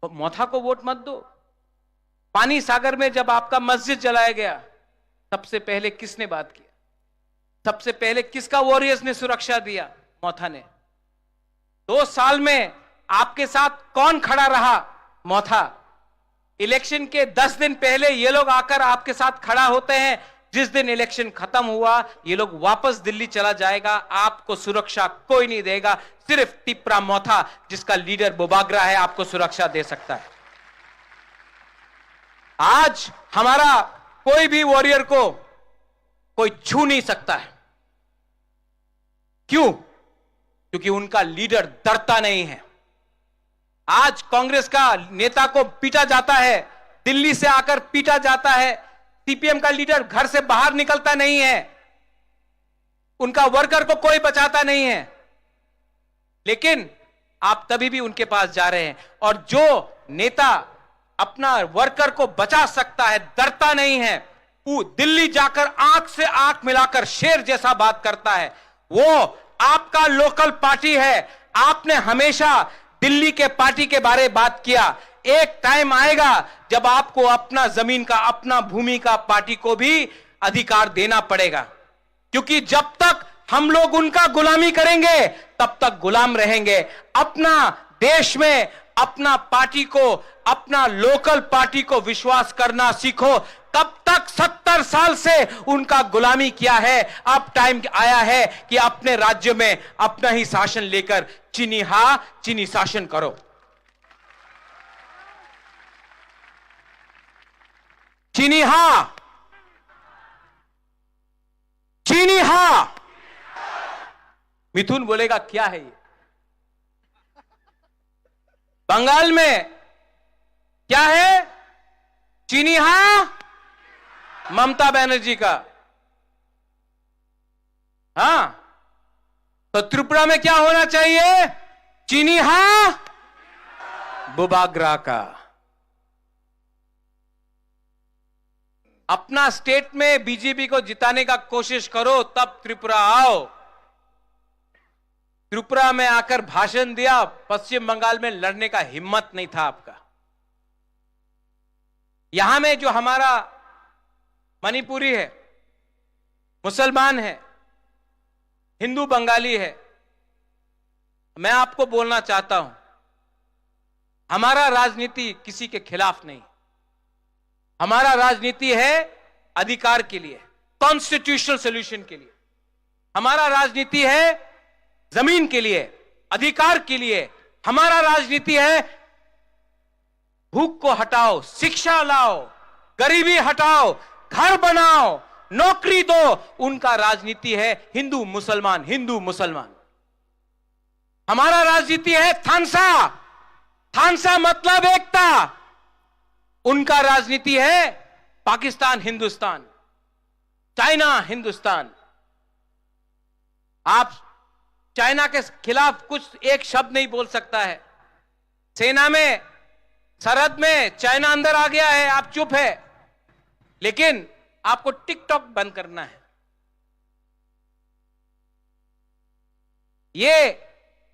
मोथा को वोट मत दो। पानी सागर में जब आपका मस्जिद जलाया गया, सबसे पहले किसने बात किया? सबसे पहले किसका वॉरियर्स ने सुरक्षा दिया? मोथा ने। 2 साल में आपके साथ कौन खड़ा रहा? मोथा। इलेक्शन के 10 दिन पहले ये लोग आकर आपके साथ खड़ा होते हैं। जिस दिन इलेक्शन खत्म हुआ, ये लोग वापस दिल्ली चला जाएगा, आपको सुरक्षा कोई नहीं देगा, सिर्फ टिप्रा मोथा जिसका लीडर बुबागरा है आपको सुरक्षा दे सकता है। आज हमारा कोई भी वॉरियर को कोई छू नहीं सकता है। क्यों? क्योंकि उनका लीडर डरता नहीं है। आज कांग्रेस का नेता को पीटा जाता है, दिल्ली से आकर पीटा जाता है, सीपीएम का लीडर घर से बाहर निकलता नहीं है, उनका वर्कर को कोई बचाता नहीं है, लेकिन आप तभी भी उनके पास जा रहे हैं। और जो नेता अपना वर्कर को बचा सकता है, डरता नहीं है, वो दिल्ली जाकर आंख से आंख मिलाकर शेर जैसा बात करता है, वो आपका लोकल पार्टी है। आपने हमेशा दिल्ली के पार्टी के बारे में बात किया। एक टाइम आएगा जब आपको अपना जमीन का, अपना भूमि का पार्टी को भी अधिकार देना पड़ेगा, क्योंकि जब तक हम लोग उनका गुलामी करेंगे तब तक गुलाम रहेंगे। अपना देश में अपना पार्टी को, अपना लोकल पार्टी को विश्वास करना सीखो। तब तक 70 साल से उनका गुलामी किया है। अब टाइम आया है कि अपने राज्य में अपना ही शासन लेकर चीनी शासन करो। चीनी हा। मिथुन बोलेगा क्या है ये? बंगाल में क्या है? चीनी हा, ममता बनर्जी का। हां, तो त्रिपुरा में क्या होना चाहिए? चीनी हा, बुबागरा का। अपना स्टेट में बीजेपी को जिताने का कोशिश करो, तब त्रिपुरा आओ। त्रिपुरा में आकर भाषण दिया, पश्चिम बंगाल में लड़ने का हिम्मत नहीं था आपका। यहां में जो हमारा मणिपुरी है, मुसलमान है, हिंदू बंगाली है, मैं आपको बोलना चाहता हूं, हमारा राजनीति किसी के खिलाफ नहीं। हमारा राजनीति है अधिकार के लिए, कॉन्स्टिट्यूशनल सॉल्यूशन के लिए। हमारा राजनीति है जमीन के लिए, अधिकार के लिए। हमारा राजनीति है भूख को हटाओ, शिक्षा लाओ, गरीबी हटाओ, घर बनाओ, नौकरी दो। उनका राजनीति है हिंदू मुसलमान, हिंदू मुसलमान। हमारा राजनीति है थानसा, थानसा मतलब एकता। उनका राजनीति है पाकिस्तान हिंदुस्तान, चाइना हिंदुस्तान। आप चाइना के खिलाफ कुछ एक शब्द नहीं बोल सकता है। सेना में, सरहद में चाइना अंदर आ गया है, आप चुप है। लेकिन आपको टिकटॉक बंद करना है। ये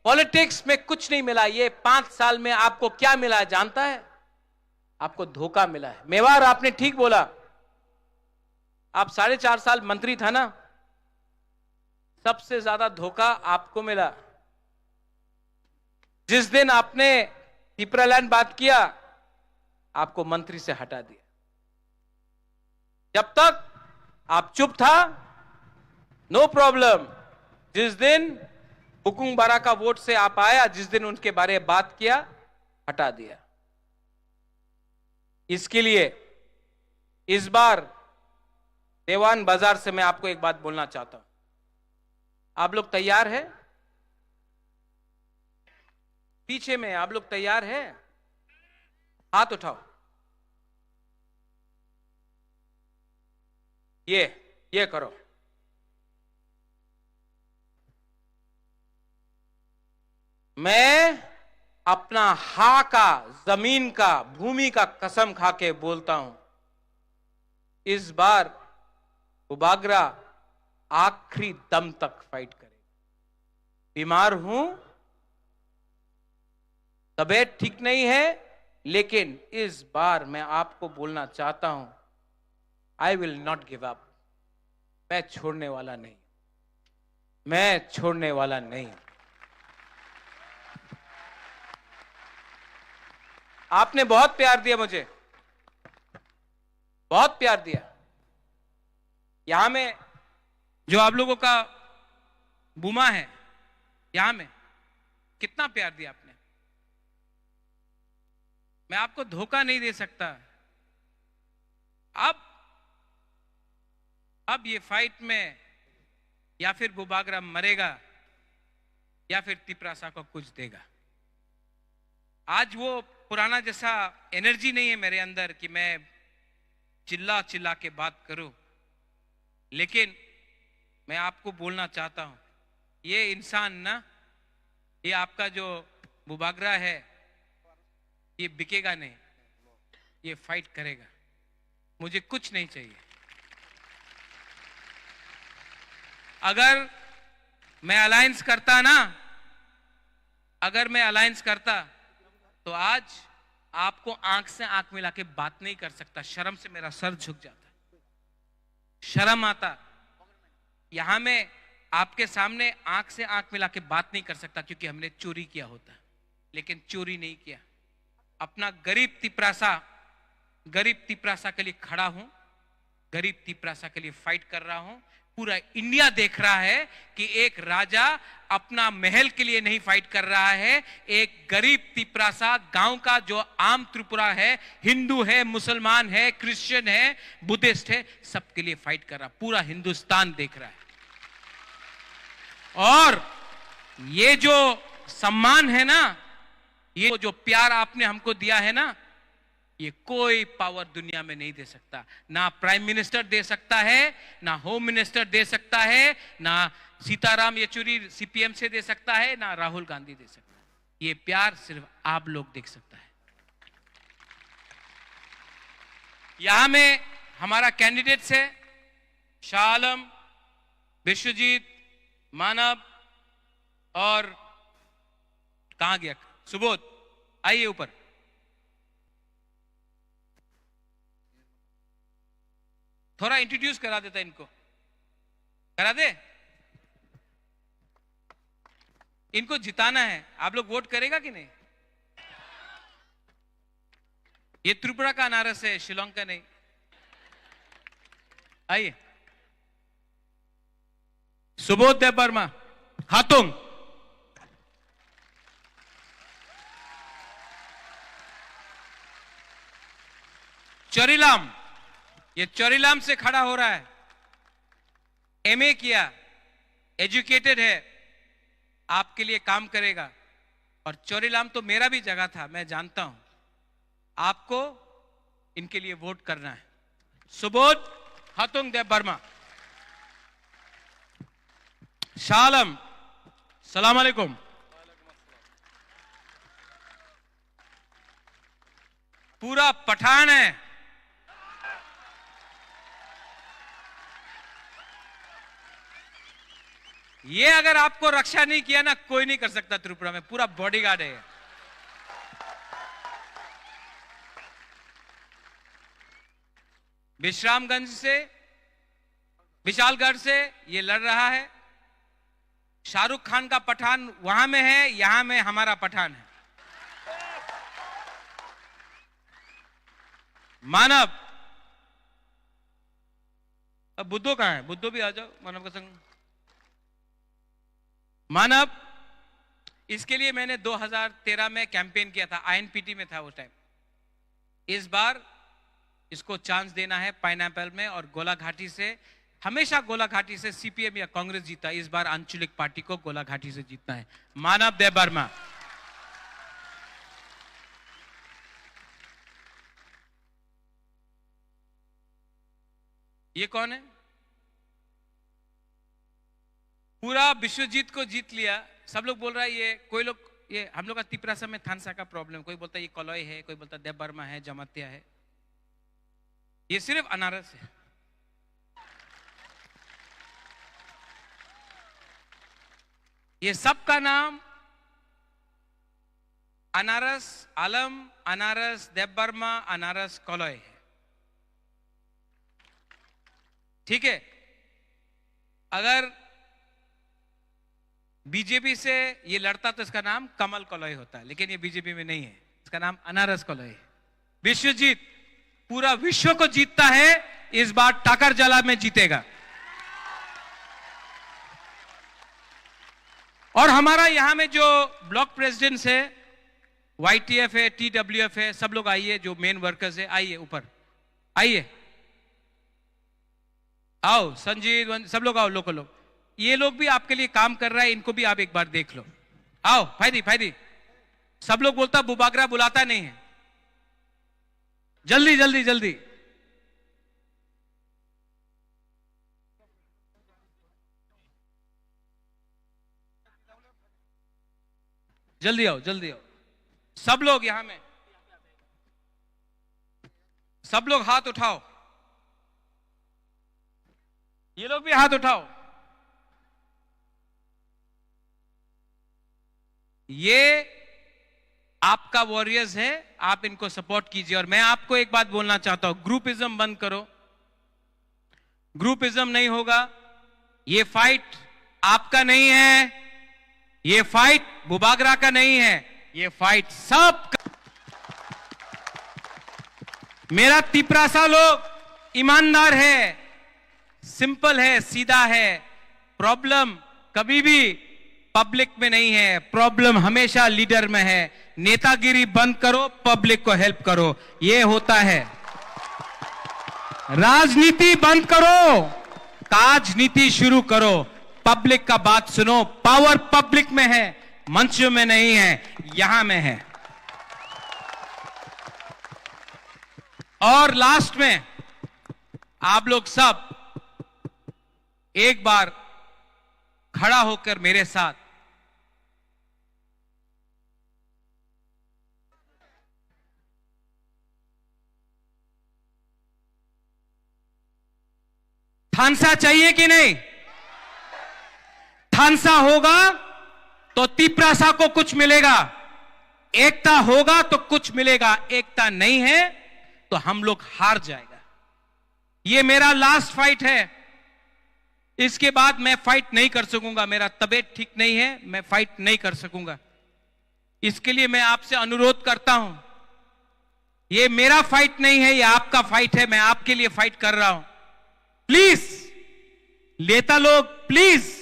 पॉलिटिक्स में कुछ नहीं मिला। ये 5 साल में आपको क्या मिला है जानता है? आपको धोखा मिला है। मेवाड़, आपने ठीक बोला। आप 4.5 साल मंत्री था ना, सबसे ज्यादा धोखा आपको मिला। जिस दिन आपने पिपरालैंड बात किया, आपको मंत्री से हटा दिया। जब तक आप चुप था, नो प्रॉब्लम। जिस दिन हुकुम बारा का वोट से आप आया, जिस दिन उनके बारे में बात किया, हटा दिया। इसके लिए इस बार देवान बाजार से मैं आपको एक बात बोलना चाहता हूं। आप लोग तैयार हैं? पीछे में आप लोग तैयार हैं? हाथ उठाओ। ये करो। मैं अपना हा का, जमीन का, भूमि का कसम खा के बोलता हूं, इस बार बुबागरा आखिरी दम तक फाइट करेगा। बीमार हूं, तबीयत ठीक नहीं है, लेकिन इस बार मैं आपको बोलना चाहता हूं, I will not give up. मैं छोड़ने वाला नहीं, मैं छोड़ने वाला नहीं। आपने बहुत प्यार दिया मुझे, बहुत प्यार दिया। यहां में जो आप लोगों का बुमा है, यहां में कितना प्यार दिया आपने। मैं आपको धोखा नहीं दे सकता। अब ये फाइट में या फिर बुबागरा मरेगा या फिर तिपरासा को कुछ देगा। आज वो पुराना जैसा एनर्जी नहीं है मेरे अंदर कि मैं चिल्ला चिल्ला के बात करूं, लेकिन मैं आपको बोलना चाहता हूं, ये इंसान ना, ये आपका जो बुबागरा है, ये बिकेगा नहीं, ये फाइट करेगा। मुझे कुछ नहीं चाहिए। अगर मैं अलायंस करता ना, अगर मैं अलायंस करता तो आज आपको आंख से आंख मिला के बात नहीं कर सकता। शर्म से मेरा सर झुक जाता, शर्म आता। यहां में आपके सामने आंख से आंख मिला के बात नहीं कर सकता, क्योंकि हमने चोरी किया होता, लेकिन चोरी नहीं किया। अपना गरीब तिपरासा के लिए खड़ा हूं, गरीब तिपरासा के लिए फाइट कर रहा हूं। पूरा इंडिया देख रहा है कि एक राजा अपना महल के लिए नहीं फाइट कर रहा है, एक गरीब तिपरासा गांव का जो आम त्रिपुरा है, हिंदू है, मुसलमान है, क्रिश्चियन है, बुद्धिस्ट है, सबके लिए फाइट कर रहा। पूरा हिंदुस्तान देख रहा है। और ये जो सम्मान है ना, ये जो प्यार आपने हमको दिया है ना, ये कोई पावर दुनिया में नहीं दे सकता। ना प्राइम मिनिस्टर दे सकता है, ना होम मिनिस्टर दे सकता है, ना सीताराम येचुरी सीपीएम से दे सकता है, ना राहुल गांधी दे सकता है। ये प्यार सिर्फ आप लोग देख सकता है। यहां में हमारा कैंडिडेट्स है शाह आलम, विश्वजीत, मानव और कहां गया सुबोध। आइए ऊपर। थोड़ा इंट्रोड्यूस करा देता, इनको करा दे। इनको जिताना है। आप लोग वोट करेगा कि नहीं? ये त्रिपुरा का अनारस है, शिलोंग का नहीं। आइए। सुबोध देव वर्मा, हाथुंग। चोरीलाम, ये चोरीलाम से खड़ा हो रहा है। एमए किया, एजुकेटेड है, आपके लिए काम करेगा। और चोरीलाम तो मेरा भी जगह था, मैं जानता हूं। आपको इनके लिए वोट करना है। सुबोध हाथुंग देव वर्मा। शाह आलम, सलाम अलैकुम। पूरा पठान है, ये अगर आपको रक्षा नहीं किया ना, कोई नहीं कर सकता त्रिपुरा में, पूरा बॉडीगार्ड है। विश्रामगंज से, विशालगढ़ से ये लड़ रहा है। शाहरुख खान का पठान वहां में है, यहां में हमारा पठान है। मानव, अब बुद्धो कहां है? बुद्धो भी आ जाओ मानव का संग। मानव, इसके लिए मैंने 2013 में कैंपेन किया था, INPT में था वो टाइम। इस बार इसको चांस देना है पाइनएप्पल में, और गोलाघाटी से, हमेशा गोलाघाटी से CPM या कांग्रेस जीता, इस बार आंचलिक पार्टी को गोलाघाटी से जीतना है। मानव देबबर्मा। ये कौन है? पूरा विश्वजीत को जीत लिया। सब लोग बोल रहा है ये, कोई लोग, ये हम लोग का तिपरासा में थानसा का प्रॉब्लम, कोई बोलता है ये कलॉय है, कोई बोलता है देबबर्मा है, जमातिया है। ये सिर्फ अनारस है। ये सब का नाम अनारस आलम, अनारस देबबर्मा, अनारस कलॉय है। ठीक है? अगर बीजेपी से ये लड़ता तो इसका नाम कमल कलॉय होता है, लेकिन ये बीजेपी में नहीं है, इसका नाम अनारस कलॉय है। विश्वजीत पूरा विश्व को जीतता है, इस बार टाकरजला में जीतेगा। और हमारा यहां में जो ब्लॉक प्रेसिडेंट्स है, YTF है, TWF है, सब लोग आइए, जो मेन वर्कर्स है आइए, ऊपर आइए, आओ, संजीव, सब लोग आओ, लोकल लोग, ये लोग भी आपके लिए काम कर रहा है, इनको भी आप एक बार देख लो। आओ फायदी, सब लोग बोलता बुबागरा बुलाता नहीं है, जल्दी जल्दी जल्दी। जल्दी आओ, जल्दी आओ, सब लोग यहां में, सब लोग हाथ उठाओ, ये लोग भी हाथ उठाओ। ये आपका वॉरियर्स है, आप इनको सपोर्ट कीजिए। और मैं आपको एक बात बोलना चाहता हूं, ग्रुपिज्म बंद करो, ग्रुपिज्म नहीं होगा। ये फाइट आपका नहीं है, ये फाइट बुबागरा का नहीं है, ये फाइट सबका। मेरा तिपरासा लोग ईमानदार है, सिंपल है, सीधा है। प्रॉब्लम कभी भी पब्लिक में नहीं है, प्रॉब्लम हमेशा लीडर में है। नेतागिरी बंद करो, पब्लिक को हेल्प करो, ये होता है। राजनीति बंद करो, काजनीति शुरू करो, पब्लिक का बात सुनो। पावर पब्लिक में है, मंचों में नहीं है, यहां में है। और लास्ट में आप लोग सब एक बार खड़ा होकर मेरे साथ थानसा चाहिए कि नहीं? थानसा होगा तो तिपरासा को कुछ मिलेगा, एकता होगा तो कुछ मिलेगा, एकता नहीं है तो हम लोग हार जाएगा। ये मेरा लास्ट फाइट है, इसके बाद मैं फाइट नहीं कर सकूंगा, मेरा तबीयत ठीक नहीं है, मैं फाइट नहीं कर सकूंगा। इसके लिए मैं आपसे अनुरोध करता हूं, ये मेरा फाइट नहीं है, ये आपका फाइट है, मैं आपके लिए फाइट कर रहा हूं। प्लीज नेता लोग, प्लीज,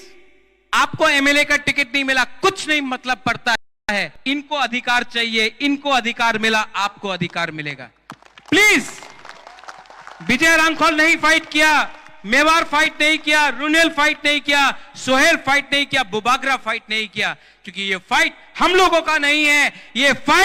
आपको MLA का टिकट नहीं मिला, कुछ नहीं मतलब पड़ता है, इनको अधिकार चाहिए, इनको अधिकार मिला, आपको अधिकार मिलेगा। प्लीज, विजय रामखोल नहीं फाइट किया, मेवार फाइट नहीं किया, रुनेल फाइट नहीं किया, सोहेल फाइट नहीं किया, बुबागरा फाइट नहीं किया, क्योंकि ये फाइट हम लोगों का नहीं है, ये फाइट